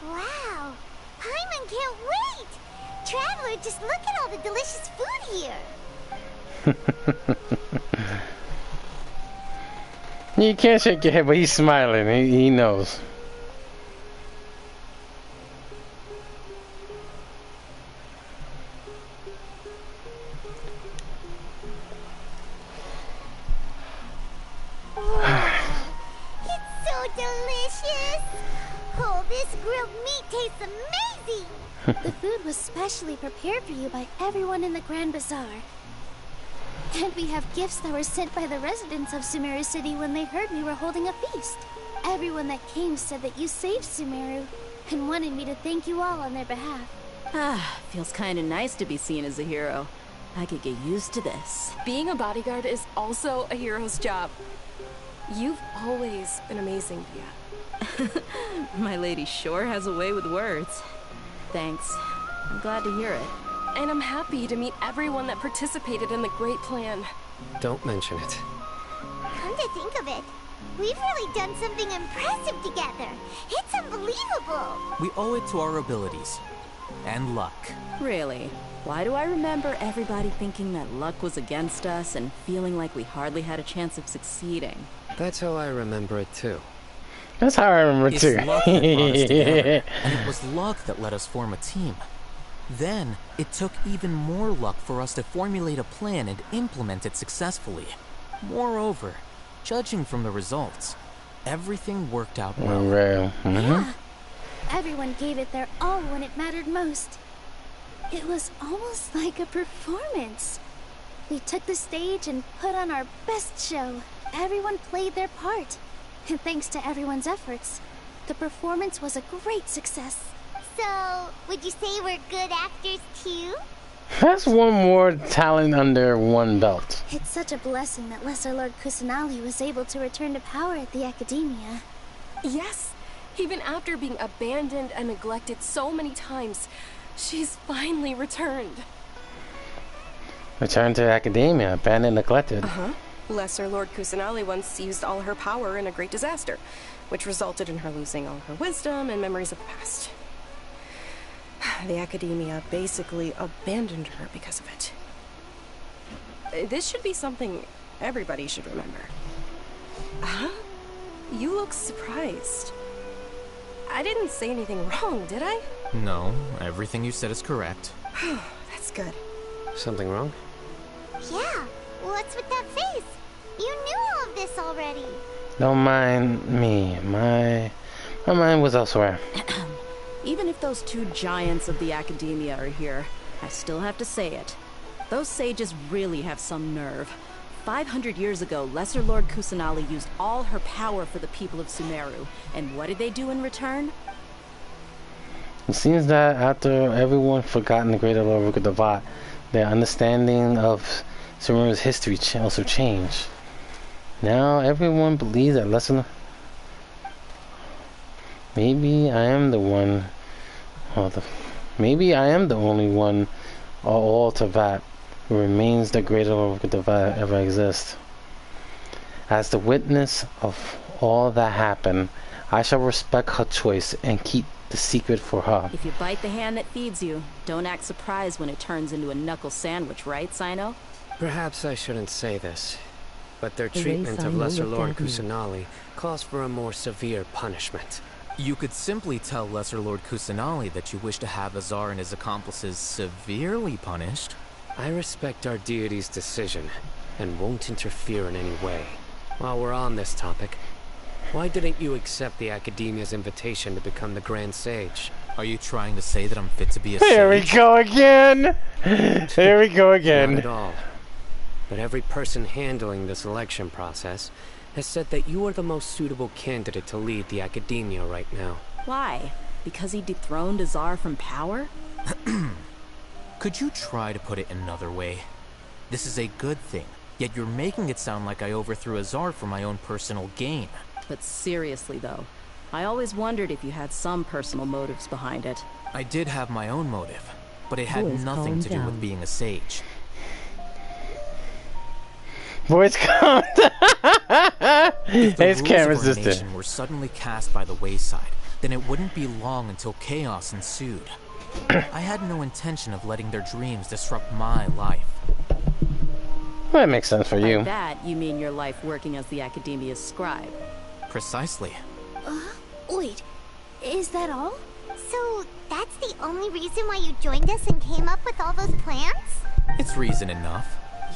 Wow! Paimon can't wait! Traveler, just look at all the delicious food here! You can't shake your head, but he's smiling. He knows. It's so delicious! Oh, this grilled meat tastes amazing! The food was specially prepared for you by everyone in the Grand Bazaar. And we have gifts that were sent by the residents of Sumeru City when they heard we were holding a feast. Everyone that came said that you saved Sumeru, and wanted me to thank you all on their behalf. Ah, feels kinda nice to be seen as a hero. I could get used to this. Being a bodyguard is also a hero's job. You've always been amazing, Dia. My lady sure has a way with words. Thanks. I'm glad to hear it. And I'm happy to meet everyone that participated in the great plan. Don't mention it. Come to think of it, we've really done something impressive together. It's unbelievable. We owe it to our abilities. And luck. Really? Why do I remember everybody thinking that luck was against us and feeling like we hardly had a chance of succeeding? That's how I remember it too. That's how I remember It's too. luck that brought us together, and it was luck that let us form a team. Then, it took even more luck for us to formulate a plan and implement it successfully. Moreover, judging from the results, everything worked out well. Yeah. Everyone gave it their all when it mattered most. It was almost like a performance. We took the stage and put on our best show. Everyone played their part. And thanks to everyone's efforts, the performance was a great success. So, would you say we're good actors too? That's one more talent under one belt. It's such a blessing that Lesser Lord Kusanali was able to return to power at the Academia. Yes, even after being abandoned and neglected so many times, she's finally returned. Return to Academia, abandoned, neglected. Lesser Lord Kusanali once used all her power in a great disaster, which resulted in her losing all her wisdom and memories of the past. The Academia basically abandoned her because of it. This should be something everybody should remember. Huh? You look surprised. I didn't say anything wrong, did I? No, everything you said is correct. That's good. Something wrong? Yeah, what's with that face? You knew all of this already. Don't mind me. My mind was elsewhere. Even if those two giants of the Academia are here, I still have to say it. Those sages really have some nerve. 500 years ago, Lesser Lord Kusanali used all her power for the people of Sumeru. And what did they do in return? It seems that after everyone forgotten the Greater Lord Rukkhadevata, their understanding of Sumeru's history also changed. Now everyone believes that Lesser... Maybe I am the one... Maybe I am the only one or all to that who remains the Greater Lord Rukkhadevata ever exists. As the witness of all that happened, I shall respect her choice and keep the secret for her. If you bite the hand that feeds you, don't act surprised when it turns into a knuckle sandwich, right, Sino? Perhaps I shouldn't say this, but their treatment of Lesser Lord Kusanali calls for a more severe punishment. You could simply tell Lesser Lord Kusanali that you wish to have Azar and his accomplices severely punished. I respect our deity's decision, and won't interfere in any way. While we're on this topic, why didn't you accept the Academia's invitation to become the Grand Sage? Are you trying to say that I'm fit to be a Here we sage? go again! Here we go again. Not at all. But every person handling the selection process has said that you are the most suitable candidate to lead the academia right now. Why? Because he dethroned Azar from power? Could you try to put it another way? This is a good thing, yet you're making it sound like I overthrew Azar for my own personal gain. But seriously though, I always wondered if you had some personal motives behind it. I did have my own motive, but it had nothing to do with being a sage. Boys, calm down. If the His rules camera's of our just there. nation were suddenly cast by the wayside, then it wouldn't be long until chaos ensued. I had no intention of letting their dreams disrupt my life. Well, that makes sense for you. By that, you mean your life working as the Academia's scribe. Precisely. Wait, is that all? So, that's the only reason why you joined us and came up with all those plans? It's reason enough.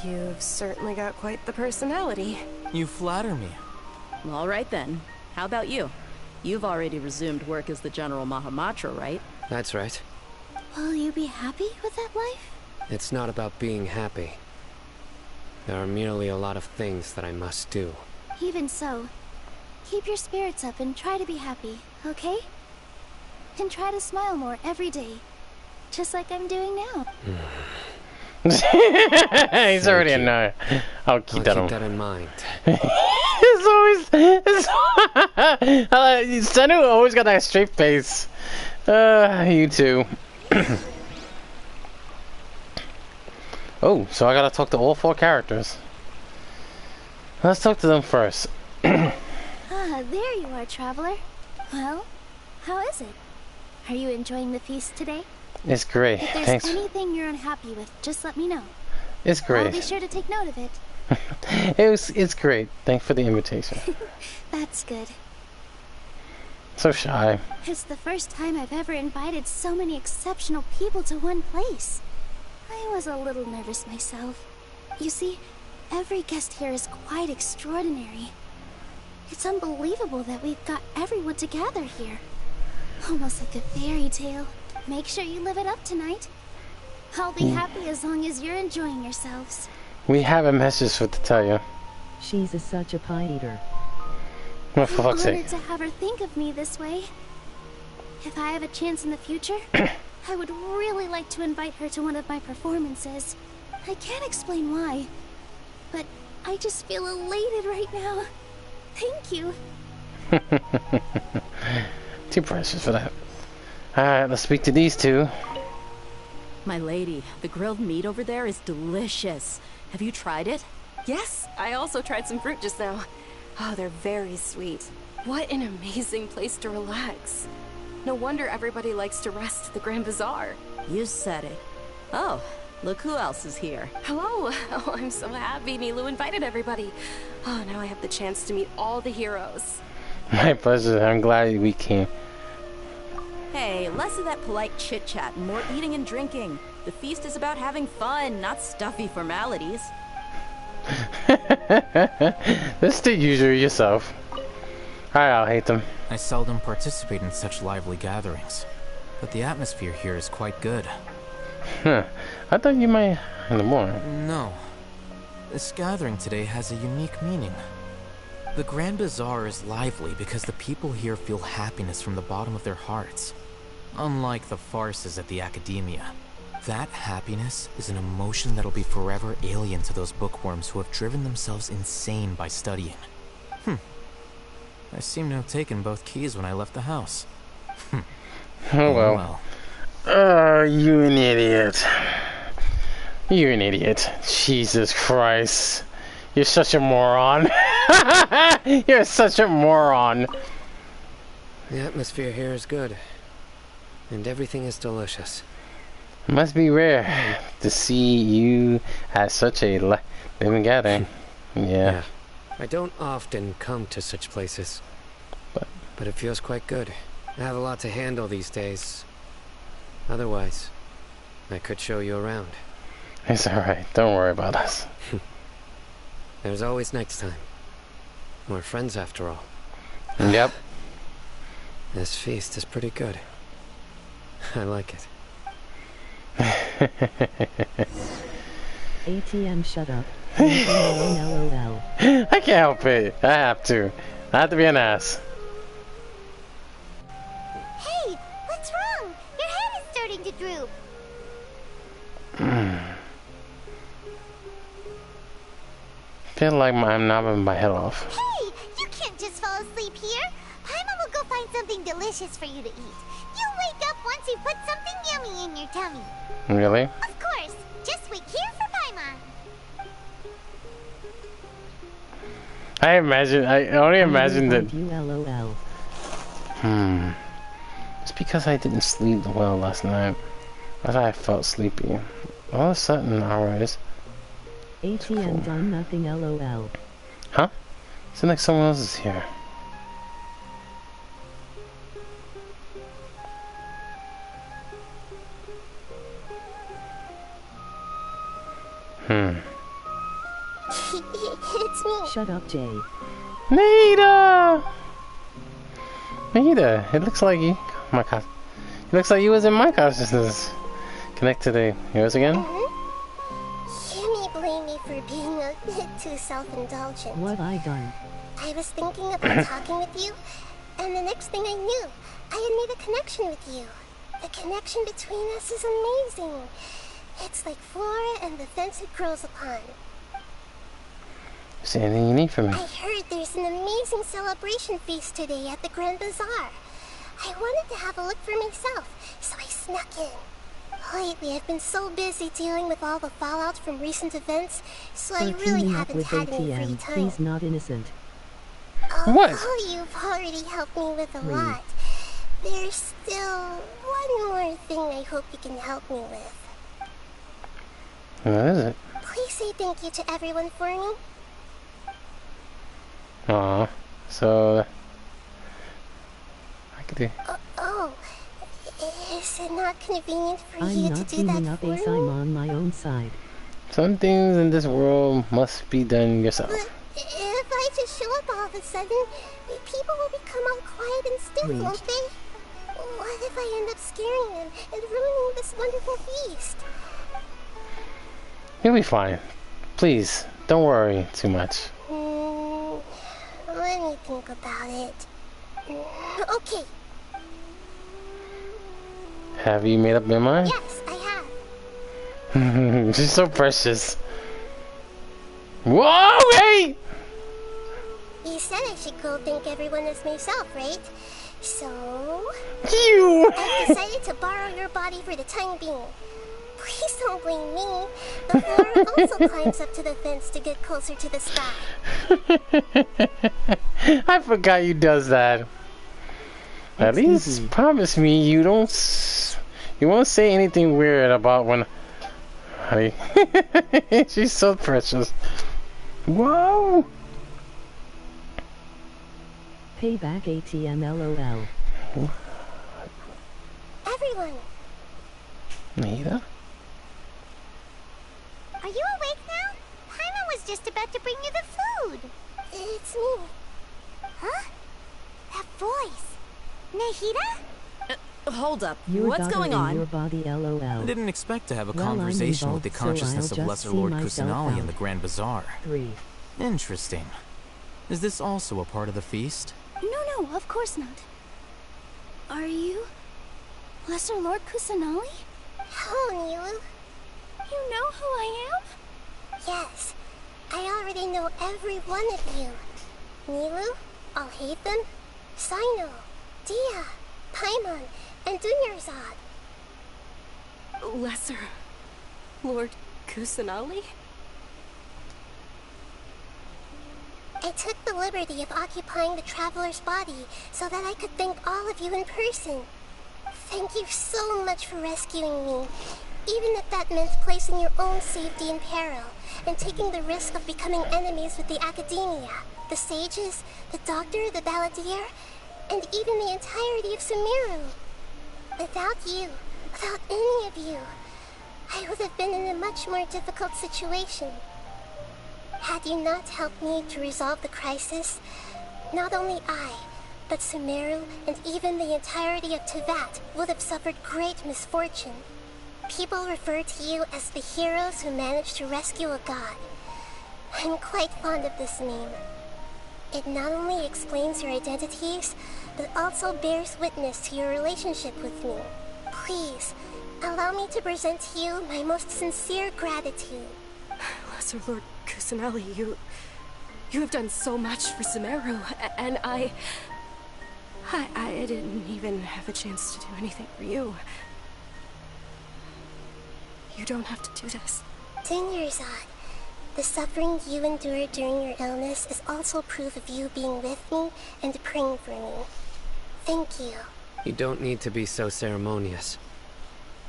You've certainly got quite the personality. You flatter me. All right then. How about you? You've already resumed work as the General Mahamatra, right? That's right. Will you be happy with that life? It's not about being happy. There are merely a lot of things that I must do. Even so, keep your spirits up and try to be happy, okay? And try to smile more every day. Just like I'm doing now. He's already a no. I'll keep that in mind. It's always... Senu always got that straight face. You too. Oh, so I gotta talk to all 4 characters. Let's talk to them first. Ah, there you are, traveler. Well, how is it? Are you enjoying the feast today? It's great. If there's Thanks. anything you're unhappy with, just let me know. It's great. I'll be sure to take note of it. It's great. Thanks for the invitation. That's good. So shy. It's the first time I've ever invited so many exceptional people to one place. I was a little nervous myself. You see, every guest here is quite extraordinary. It's unbelievable that we've got everyone together here. Almost like a fairy tale. Make sure you live it up tonight. I'll be happy as long as you're enjoying yourselves. We have a message to tell you. She's such a pie eater. Oh, for fuck's I'm sake. honored to have her think of me this way. If I have a chance in the future, I would really like to invite her to one of my performances. I can't explain why, but I just feel elated right now. Thank you. Too precious for that. Alright, let's speak to these 2. My lady, the grilled meat over there is delicious. Have you tried it? Yes, I also tried some fruit just now. Oh, they're very sweet. What an amazing place to relax. No wonder everybody likes to rest at the Grand Bazaar. You said it. Oh, look who else is here. Hello. Oh, I'm so happy Nilou invited everybody. Oh, now I have the chance to meet all the heroes. My pleasure. I'm glad we came. Hey, less of that polite chit-chat and more eating and drinking. The feast is about having fun, not stuffy formalities. This the usual yourself. I'll hate them. I seldom participate in such lively gatherings, but the atmosphere here is quite good. Huh. I thought you might in the morning. No. This gathering today has a unique meaning. The Grand Bazaar is lively because the people here feel happiness from the bottom of their hearts. Unlike the farces at the Academia, that happiness is an emotion that'll be forever alien to those bookworms who have driven themselves insane by studying. I seem to have taken both keys when I left the house. Oh well. Oh, you an idiot. You're an idiot. Jesus Christ. You're such a moron. You're such a moron. The atmosphere here is good. And everything is delicious. It must be rare to see you at such a living gathering. Yeah. I don't often come to such places. But it feels quite good. I have a lot to handle these days. Otherwise, I could show you around. It's alright. Don't worry about us. There's always next time. We're friends after all. Yep. This feast is pretty good. I like it. ATM, shut up. LOL. I can't help it. I have to. I have to be an ass. Hey, what's wrong? Your head is starting to droop. Feel like I'm knocking my head off. Hey, you can't just fall asleep here. Paimon will go find something delicious for you to eat. You'll wake up once you put something yummy in your tummy. Really? Of course. Just wait here for Paimon. I only imagine that. LOL. It's because I didn't sleep well last night. I thought I felt sleepy. All of a sudden, alright. ATM done nothing, LOL. Huh? Seems like someone else is here. It's me. Shut up, Jay. Nita! Nita, it looks like you. Oh my god. It looks like you was in my consciousness. Connect to the heroes again? You may blame me for being a bit too self-indulgent. What I done? I was thinking about talking with you, and the next thing I knew, I had made a connection with you. The connection between us is amazing. It's like flora and the fence it grows upon. Is there anything you need from me? I heard there's an amazing celebration feast today at the Grand Bazaar. I wanted to have a look for myself, so I snuck in. Lately, I've been so busy dealing with all the fallout from recent events, so I really haven't had any free time. He's not innocent. What? Oh, you've already helped me with a lot. There's still one more thing I hope you can help me with. What is it? Please say thank you to everyone for me. Aw, so I could do. Oh, is it not convenient for I'm you not to do teaming that up for Ace, me? I'm on my own side. Some things in this world must be done yourself. But if I just show up all of a sudden, people will become all quiet and still, won't they? What if I end up scaring them and ruining this wonderful feast? You'll be fine. Please, don't worry too much. Let me think about it. Okay. Have you made up your mind? Yes, I have. She's so precious. Whoa, wait! You said I should go thank everyone as myself, right? So... You! I've decided to borrow your body for the time being. Please don't blame me. The flora also climbs up to the fence to get closer to the sky. I forgot you does that. At least promise me you won't say anything weird about when she's so precious. Whoa! Payback ATM, LOL. Everyone! Nita? Are you awake now? Paimon was just about to bring you the food. It's me. Huh? That voice. Nahida? Hold up. Your What's daughter going in on? Your body, LOL. I didn't expect to have a Well, I'm conversation with the involved, so consciousness I'll of just Lesser see Lord myself Kusanali in out. the Grand Bazaar. 3. Interesting. Is this also a part of the feast? No, of course not. Are you Lesser Lord Kusanali? Hello, Nilu. You know who I am? Yes, I already know every one of you. Nilu, Alhaitham, Sino, Dia, Paimon, and Dunyarzad. Lesser Lord Kusanali? I took the liberty of occupying the traveler's body so that I could thank all of you in person. Thank you so much for rescuing me, even if that meant placing your own safety in peril and taking the risk of becoming enemies with the Academia, the sages, the doctor, the balladeer, and even the entirety of Sumeru. Without you, without any of you, I would have been in a much more difficult situation. Had you not helped me to resolve the crisis, not only I, But Sumeru and even the entirety of Tevat would have suffered great misfortune. People refer to you as the heroes who managed to rescue a god. I'm quite fond of this name. It not only explains your identities, but also bears witness to your relationship with me. Please, allow me to present to you my most sincere gratitude. Lesser Lord Kusanali, you have done so much for Sumeru, and I didn't even have a chance to do anything for you. You don't have to do this. Dunyarzad, the suffering you endured during your illness is also proof of you being with me and praying for me. Thank you. You don't need to be so ceremonious.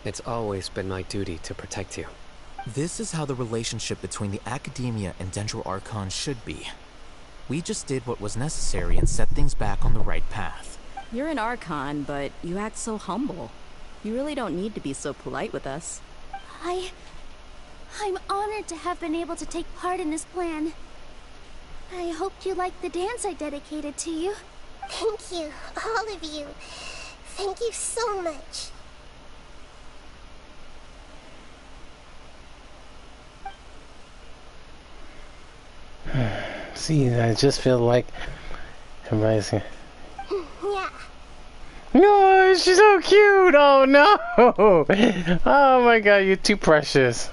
It's always been my duty to protect you. This is how the relationship between the Academia and Dendro Archon should be. We just did what was necessary and set things back on the right path. You're an Archon, but you act so humble. You really don't need to be so polite with us. I'm honored to have been able to take part in this plan. I hoped you liked the dance I dedicated to you. Thank you, all of you. Thank you so much. See, I just feel like everybody's gonna... Yeah. No, she's so cute! Oh no! Oh my god, you're too precious.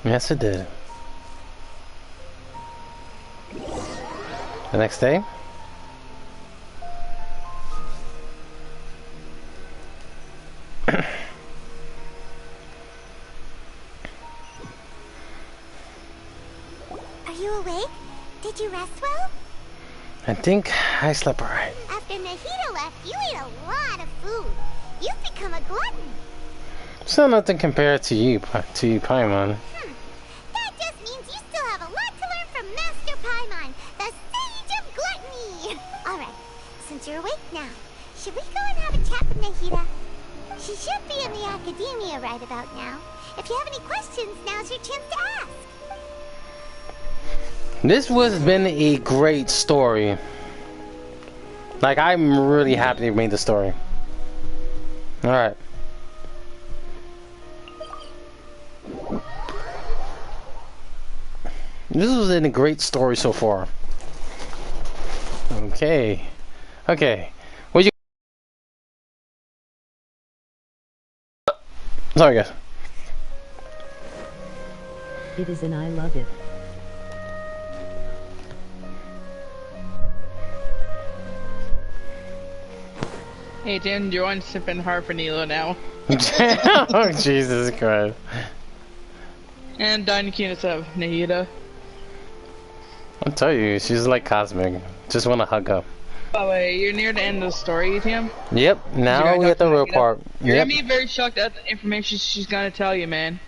Yes, it did. The next day? Are you awake? Did you rest well? I think I slept alright. After Nahida left, you ate a lot of food. You've become a glutton. Still nothing compared to you, Paimon. That just means you still have a lot to learn from Master Paimon, the Sage of Gluttony. Alright, since you're awake now, should we go and have a chat with Nahida? She should be in the Academia right about now. If you have any questions, now's your chance to ask. This has been a great story. Like, I'm really happy they made the story. Alright. This was a great story so far. Okay. Okay. What you... Sorry, guys. It is and I love it. Hey Tim, you're on sipping hard for Nilo now. Oh, Jesus Christ. And Dynacunis of Nahida. I'll tell you, she's like cosmic. Just want to hug her. By the way, you're near the end of the story, Tim. Yep, now we get the real part. You're gonna be very shocked at the information she's gonna tell you, man.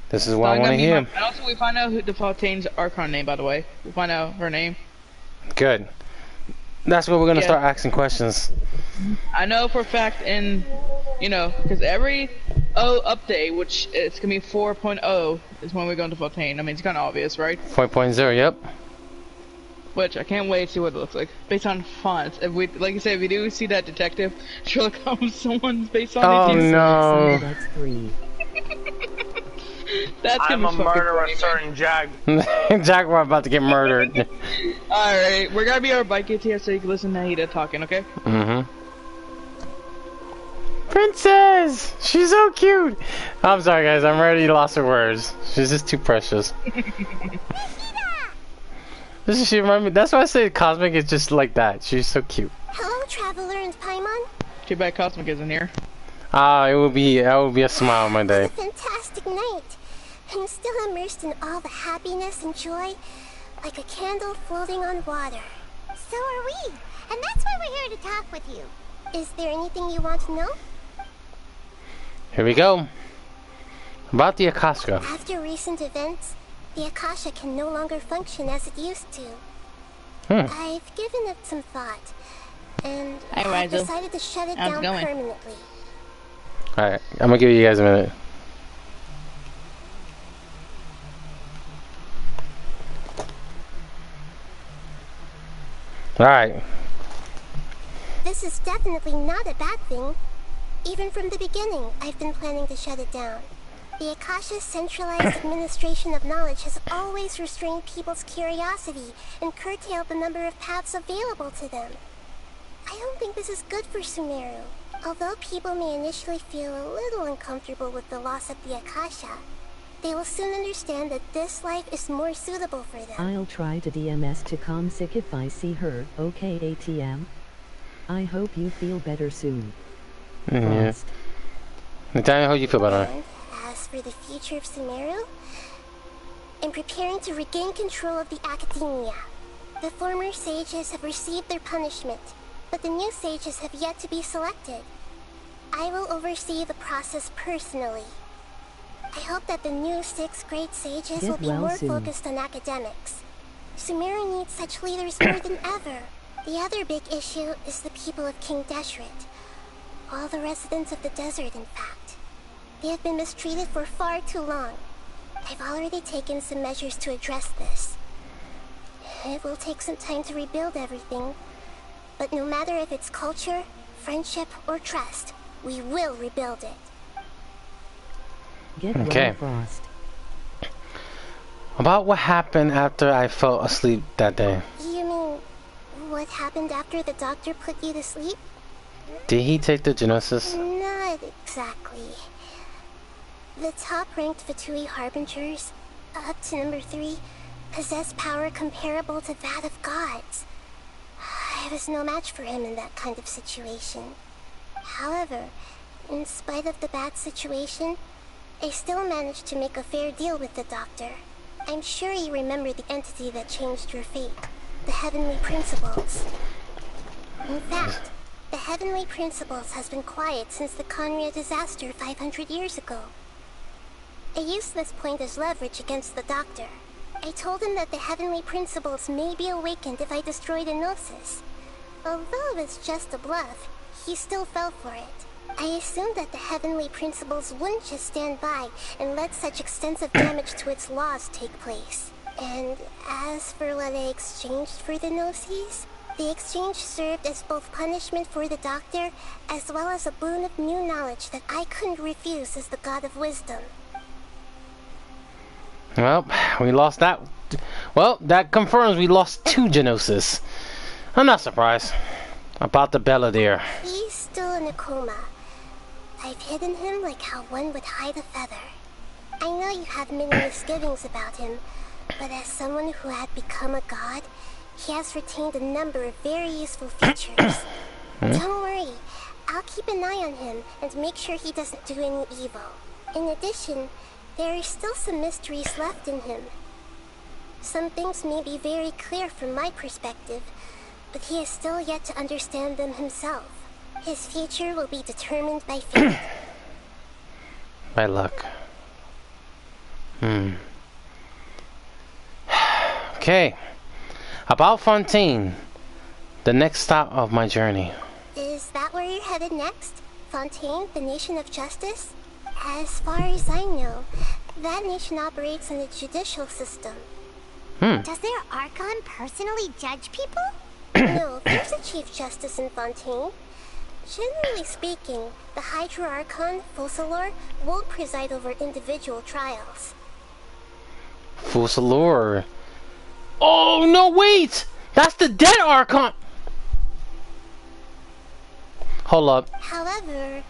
This is what I want to hear. And also, we find out who the Fontaine's Archon name, by the way. We find out her name. Good. That's where we're gonna start asking questions. I know for a fact, in because every update, which it's gonna be 4.0, is when we're going to Fontaine. I mean, it's kind of obvious, right? 4.0, yep. Which I can't wait to see what it looks like based on fonts. If we, like you said, if we do see that detective Sherlock Holmes, someone's based on. Oh no! That's 3. That's I'm a murderer, certain Jag. Jaguar about to get murdered. Alright, we're gonna be our bike here so you can listen to Nahida talking, okay? Mm-hmm. Princess! She's so cute! I'm sorry guys, I'm already lost for words. She's just too precious. She remind me, that's why I say Cosmic is just like that. She's so cute. Hello, Traveler and Paimon. Too bad Cosmic isn't here. That would be a smile on my day. What a fantastic night. I'm still immersed in all the happiness and joy, like a candle floating on water. So are we, and that's why we're here to talk with you. Is there anything you want to know? Here we go. About the Akasha. After recent events, the Akasha can no longer function as it used to. I've given it some thought, and I've decided to shut it down permanently. Alright, I'm gonna give you guys a minute. Alright. This is definitely not a bad thing. Even from the beginning, I've been planning to shut it down. The Akasha's centralized administration of knowledge has always restrained people's curiosity and curtailed the number of paths available to them. I don't think this is good for Sumeru. Although people may initially feel a little uncomfortable with the loss of the Akasha, they will soon understand that this life is more suitable for them. I'll try to DMS to Comsick if I see her, okay ATM? I hope you feel better soon. Yeah. Nathaniel, how do you feel about her? As for the future of Sumeru, I'm preparing to regain control of the academia. The former sages have received their punishment, but the new sages have yet to be selected. I will oversee the process personally. I hope that the new 6th grade sages will be more focused on academics. Sumeru needs such leaders more than ever. The other big issue is the people of King Deshret. All the residents of the desert, in fact. They have been mistreated for far too long. I've already taken some measures to address this. It will take some time to rebuild everything, but no matter if it's culture, friendship, or trust, we will rebuild it. Okay. Frost. About what happened after I fell asleep that day. You mean, what happened after the doctor put you to sleep? Did he take the Genesis? Not exactly. The top-ranked Fatui Harbingers, up to number 3, possess power comparable to that of gods. I was no match for him in that kind of situation. However, in spite of the bad situation, I still managed to make a fair deal with the doctor. I'm sure you remember the entity that changed your fate, the Heavenly Principles. In fact, the Heavenly Principles has been quiet since the Conria disaster 500 years ago. I used this point as leverage against the doctor. I told him that the Heavenly Principles may be awakened if I destroy the Gnosis. Although it was just a bluff, he still fell for it. I assumed that the Heavenly Principles wouldn't just stand by and let such extensive damage to its laws take place. And as for what I exchanged for the Gnosis, the exchange served as both punishment for the doctor as well as a boon of new knowledge that I couldn't refuse as the God of Wisdom. Well, we lost that. Well, that confirms we lost 2 Genosis. I'm not surprised about the Belladere. He's still in a coma. I've hidden him like how one would hide a feather. I know you have many misgivings about him, but as someone who had become a god, he has retained a number of very useful features. Don't worry, I'll keep an eye on him and make sure he doesn't do any evil. In addition, there are still some mysteries left in him. Some things may be very clear from my perspective, but he is still yet to understand them himself. His future will be determined by fate. By luck. Okay. About Fontaine, the next stop of my journey. Is that where you're headed next? Fontaine, the nation of justice? As far as I know, that nation operates on a judicial system. Does their Archon personally judge people? No, there's a Chief Justice in Fontaine. Generally speaking, the Hydra Archon, Fussalor, won't preside over individual trials. Fussalor. Oh, no, wait! That's the dead Archon! Hold up. However,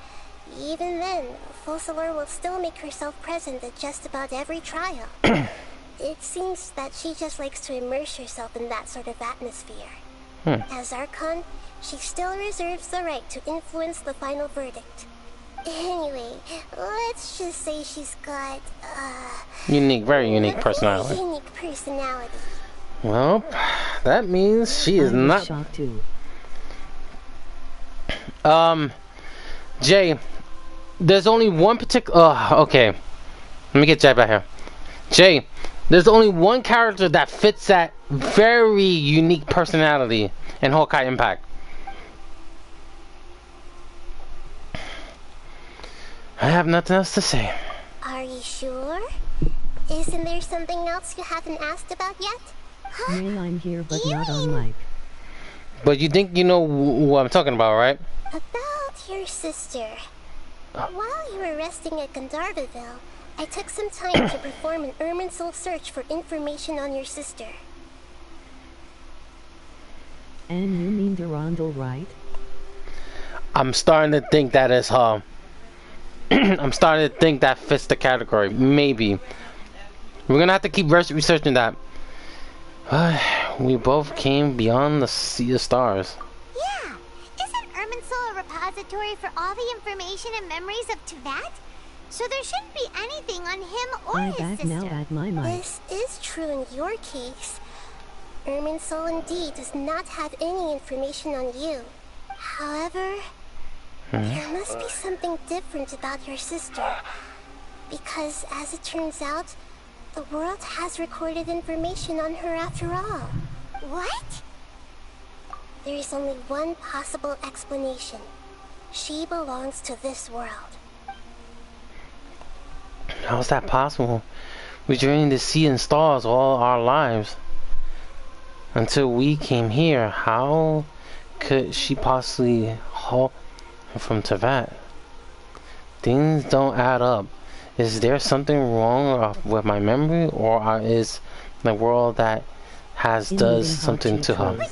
even then, Fussalor will still make herself present at just about every trial. It seems that she just likes to immerse herself in that sort of atmosphere. As Archon, she still reserves the right to influence the final verdict. Anyway, let's just say she's got, unique, very unique personality. Unique personality. Well, that means she is not... shocked too. Jay, there's only one particular... okay. Let me get Jay back here. Jay, There's only one character that fits that very unique personality in Hawkeye Impact. I have nothing else to say. Are you sure? Isn't there something else you haven't asked about yet? Yeah, I'm here, but not on mic. But you think you know what I'm talking about, right? About your sister. While you were resting at Gandharvaville, I took some time to perform an Irminsul search for information on your sister. And you mean Durandal, right? I'm starting to think that is her. I'm starting to think that fits the category. Maybe. We're gonna have to keep researching that. We both came beyond the sea of stars. Yeah. Isn't Irminsul a repository for all the information and memories of Teyvat? So there shouldn't be anything on him or his back sister. now at my mic. This is true in your case. Irminsul indeed does not have any information on you. However, there must be something different about your sister. Because as it turns out, the world has recorded information on her after all. What? There is only one possible explanation. She belongs to this world. How is that possible? We journeyed the sea and stars all our lives. Until we came here, how could she possibly haul from Teyvat? Things don't add up. Is there something wrong with my memory, or is the world that does something to her? But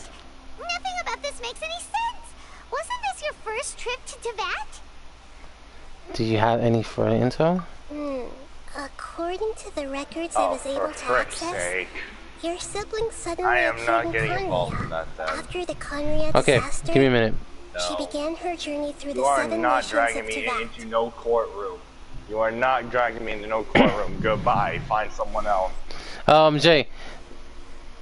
nothing about this makes any sense. Wasn't this your first trip to Teyvat? Do you have any further info? According to the records I was able to access, your sibling suddenly I am not appeared getting in involved Conria. in that then. After the Conria Okay, disaster, give me a minute. she began her journey through You the are 7 not nations dragging of me Teyvat. into no courtroom. You are not dragging me into no courtroom. Goodbye. Find someone else. Jay.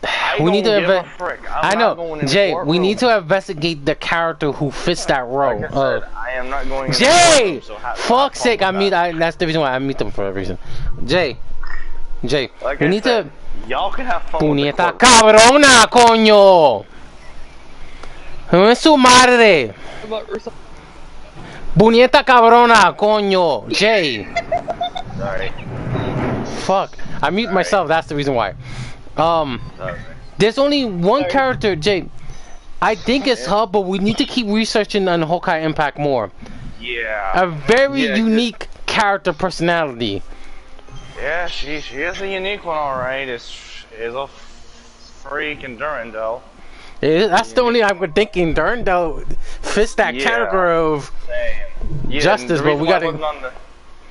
I We need don't to give a frick. I'm I not going know, in the Jay. We courtroom. need to investigate the character who fits that role. Like I said, I am not going in the Jay! courtroom, so Fuck's sake! That's the reason why I meet them for a reason. Jay. Like We I need said, y'all can have fun with the Puñeta courtroom. cabrona, coño. ¿Dónde es su madre? Puñeta cabrona, coño. Jay. Sorry. Fuck. I mute myself. That's the reason why. There's only one character, Jay. I think it's her, but we need to keep researching on Hawkeye Impact more. Yeah. A very unique character personality. Yeah, she is a unique one, all right. Is a freaking Durandal. That's the only I'm thinking. Durandal fits that category of justice, but we gotta.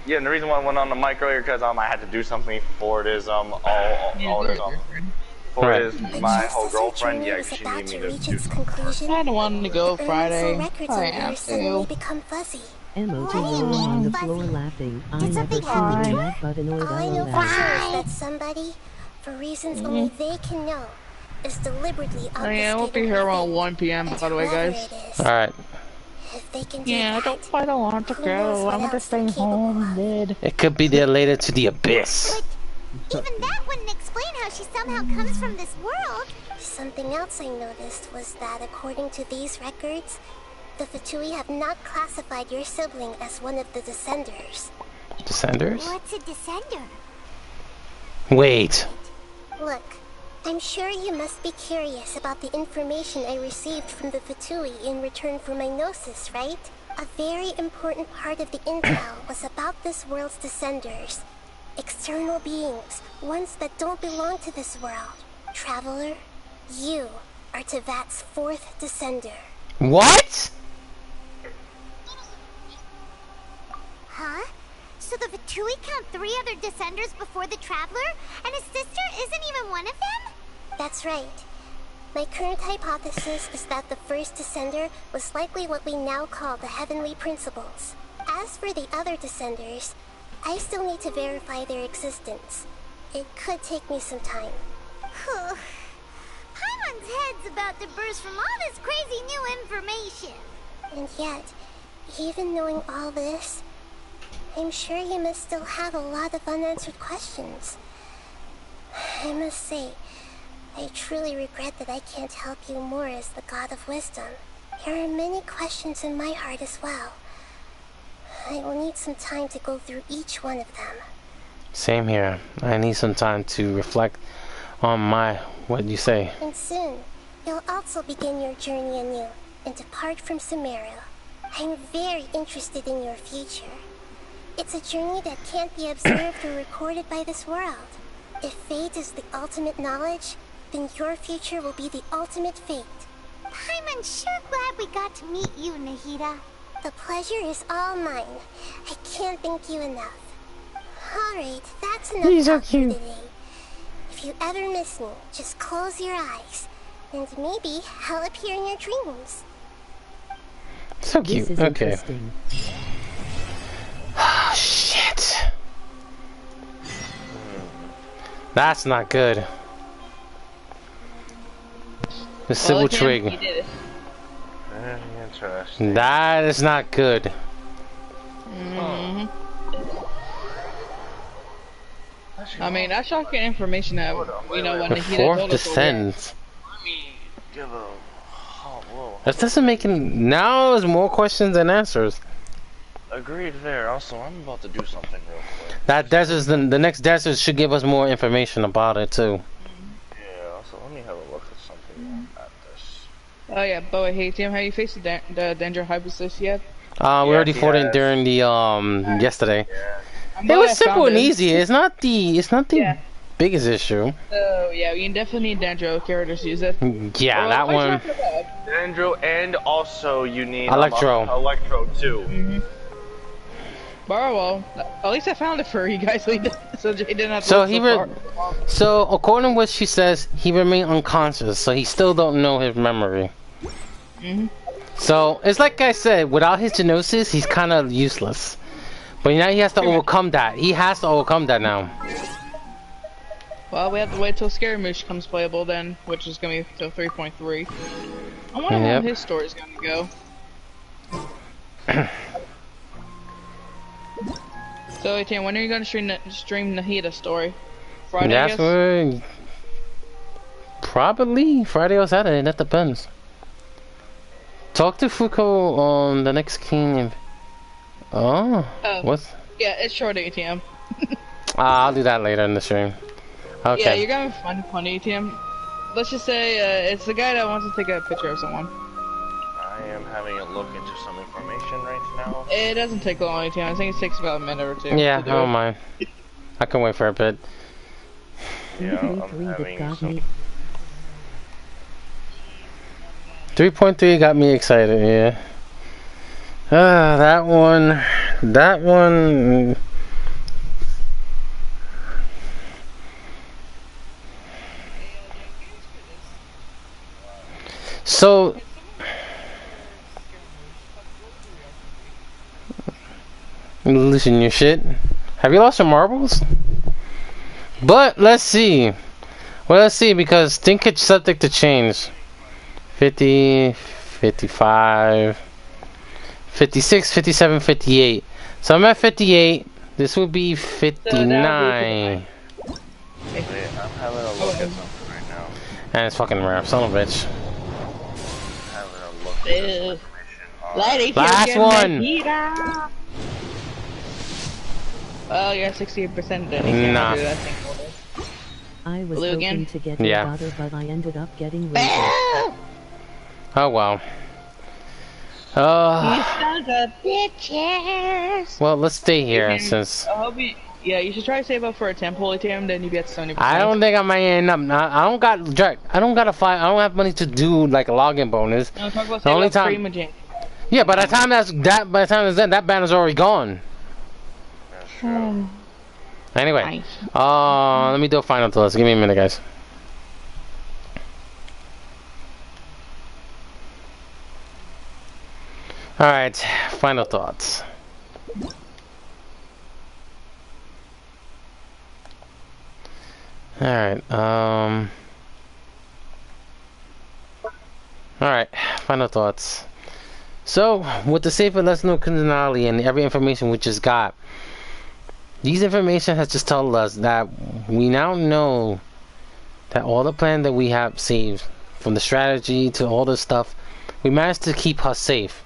Yeah, and the reason why I went on the mic earlier because I had to do something for his my whole girlfriend. Yeah, she needed me to do something. I don't want to go Friday. I have to. Become fuzzy. Emoji rolling on the floor laughing. I never seen the red button or All I know the for sure is that somebody, for reasons only they can know, is deliberately Oh yeah, we'll be here around 1 p.m. by the way, guys. Alright. Yeah, I don't want to go. I want to stay home in bed. It could be there later to the abyss. Even that wouldn't explain how she somehow comes from this world. Something else I noticed was that according to these records, the Fatui have not classified your sibling as one of the Descenders. Descenders? What's a Descender? Wait. Look, I'm sure you must be curious about the information I received from the Fatui in return for my gnosis, right? A very important part of the intel was about this world's Descenders. External beings, ones that don't belong to this world. Traveler, you are Teyvat's 4th Descender. What? Huh? So the Fatui count 3 other Descenders before the Traveler, and his sister isn't even one of them? That's right. My current hypothesis is that the first Descender was likely what we now call the Heavenly Principles. As for the other Descenders, I still need to verify their existence. It could take me some time. Paimon's head's about to burst from all this crazy new information. And yet, even knowing all this, I'm sure you must still have a lot of unanswered questions. I must say, I truly regret that I can't help you more as the God of Wisdom. There are many questions in my heart as well. I will need some time to go through each one of them. Same here. I need some time to reflect on what you say. And soon, you'll also begin your journey anew and depart from Sumeru. I'm very interested in your future. It's a journey that can't be observed or recorded by this world. If fate is the ultimate knowledge, then your future will be the ultimate fate. I'm sure glad we got to meet you, Nahida. The pleasure is all mine. I can't thank you enough. Alright, that's enough talking for today. If you ever miss me, just close your eyes, and maybe I'll appear in your dreams. So cute. Okay. Oh, shit. That's not good. The civil trig. Interesting. That is not good. I mean, that's shocking information that, you know, when The Nahida fourth told us descends. Let me give a... Oh, whoa. That doesn't make any... Now there's more questions than answers. Agreed there. Also, I'm about to do something real quick. That desert, the next desert should give us more information about it too. Yeah, also, let me have a look at something at this. Oh yeah, but hey Tim, have you faced the danger hypothesis yet? We already fought it during the yesterday. It was simple and easy. It's not the biggest issue. So yeah, you definitely need Dendro characters to use it. Yeah, that one. Dendro, and also you need Electro. Electro too. Well, at least I found it for you guys, so Jay didn't have to So look he far. so according to what she says, he remained unconscious, so he still don't know his memory. So it's like I said, without his genosis, he's kind of useless. But now he has to overcome that. He has to overcome that now. Well, we have to wait till Scary Moosh comes playable then, which is gonna be till 3.3. I wonder how his story's gonna go. So, ATM, when are you gonna stream Nahida's story? Friday, I guess? Where... Probably Friday or Saturday, that depends. Talk to Fuko on the next King. What's... Yeah, it's short ATM. I'll do that later in the stream. Okay. Yeah, you're gonna find fun ATM. Let's just say it's the guy that wants to take a picture of someone. I am having a look into some information right now. It doesn't take long ATM. I think it takes about a minute or two. Yeah, I don't mind. I can wait for a bit. Yeah, I'm having some... 3.3 got me excited, yeah. That one... So... Losing your shit. Have you lost your marbles? But, let's see. Well, let's see, because think it's subject to change. 50, 55, 56, 57, 58. So I'm at 58. This would be 59. I'm having a look at something right now. And it's fucking rare, son of a bitch. Having a look at this information. Last one! Well, yeah, 68% then. Nah. I was Blue hoping again? to get Yeah. your daughter, but I ended up getting Oh well. You sons of bitches! Well, let's stay here since... I hope you... Yeah, you should try to save up for a temple ATM, then you get 70%. I don't think I might end up. I don't got a file. I don't have money to do like a login bonus. No, talk about The only time. Primogen. Yeah, by the time that banner's already gone. That's true. Anyway, let me do a final thoughts. Give me a minute, guys. All right, final thoughts. All right. All right. Final thoughts. So, with the safe and less known criminality and every information we just got, these information has just told us that we now know that all the plan that we have saved, from the strategy to all this stuff, we managed to keep her safe.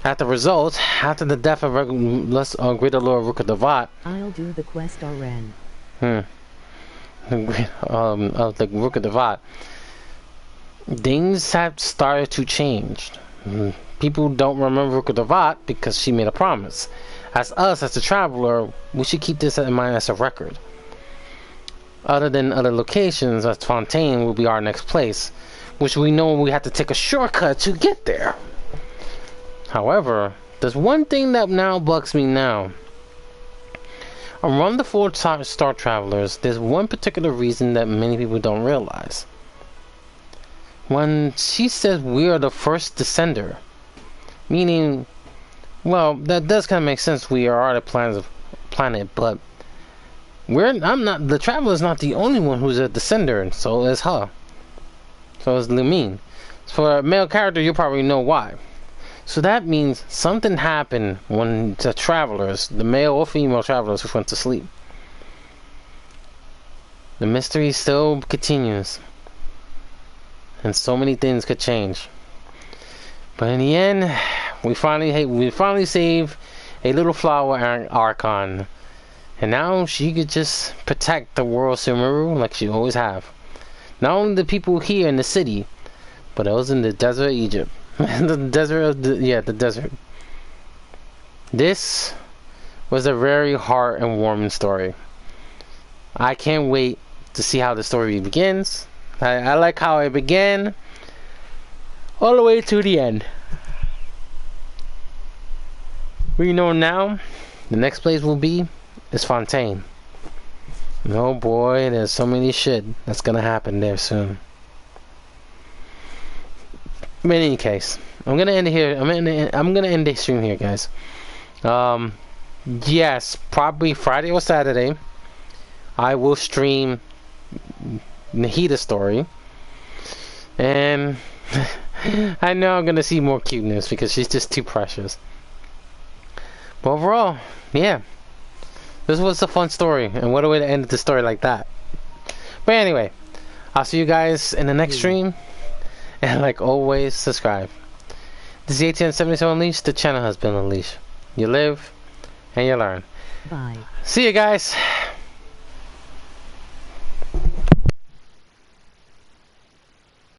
At the result, after the death of Greater Lord Rukkhadevata, I'll do the quest, RN. Of the Rukkhadevata, things have started to change. People don't remember Rukkhadevata because she made a promise. As us, as the traveler, we should keep this in mind as a record. Other than other locations, as Fontaine will be our next place, which we know we have to take a shortcut to get there. However, there's one thing that now bugs me now. Around the 4-star travelers, there's one particular reason that many people don't realize. When she says we are the first descender, meaning, well, that does kind of make sense. We are the planet, but the traveler's not the only one who's a descender, and so is her. So is Lumine. For a male character, you probably know why. So that means something happened when the travelers, the male or female travelers, went to sleep. The mystery still continues, and so many things could change. But in the end, we finally save a little flower Archon, and now she could just protect the world Sumeru like she always have. Not only the people here in the city, but those in the desert of Egypt. The desert. This was a very heart and warming story. I can't wait to see how the story begins. I like how it began all the way to the end. We know now the next place will be is Fontaine. Oh boy, there's so many shit that's gonna happen there soon. But in any case, I'm gonna end it here. I'm gonna end the stream here, guys. Yes, probably Friday or Saturday, I will stream Nahita's story, and I know I'm gonna see more cuteness because she's just too precious. But overall, yeah, this was a fun story, and what a way to end the story like that. But anyway, I'll see you guys in the next stream. And like always, subscribe. This is ATM 77 Unleashed. The channel has been unleashed. You live and you learn. Bye. See you guys.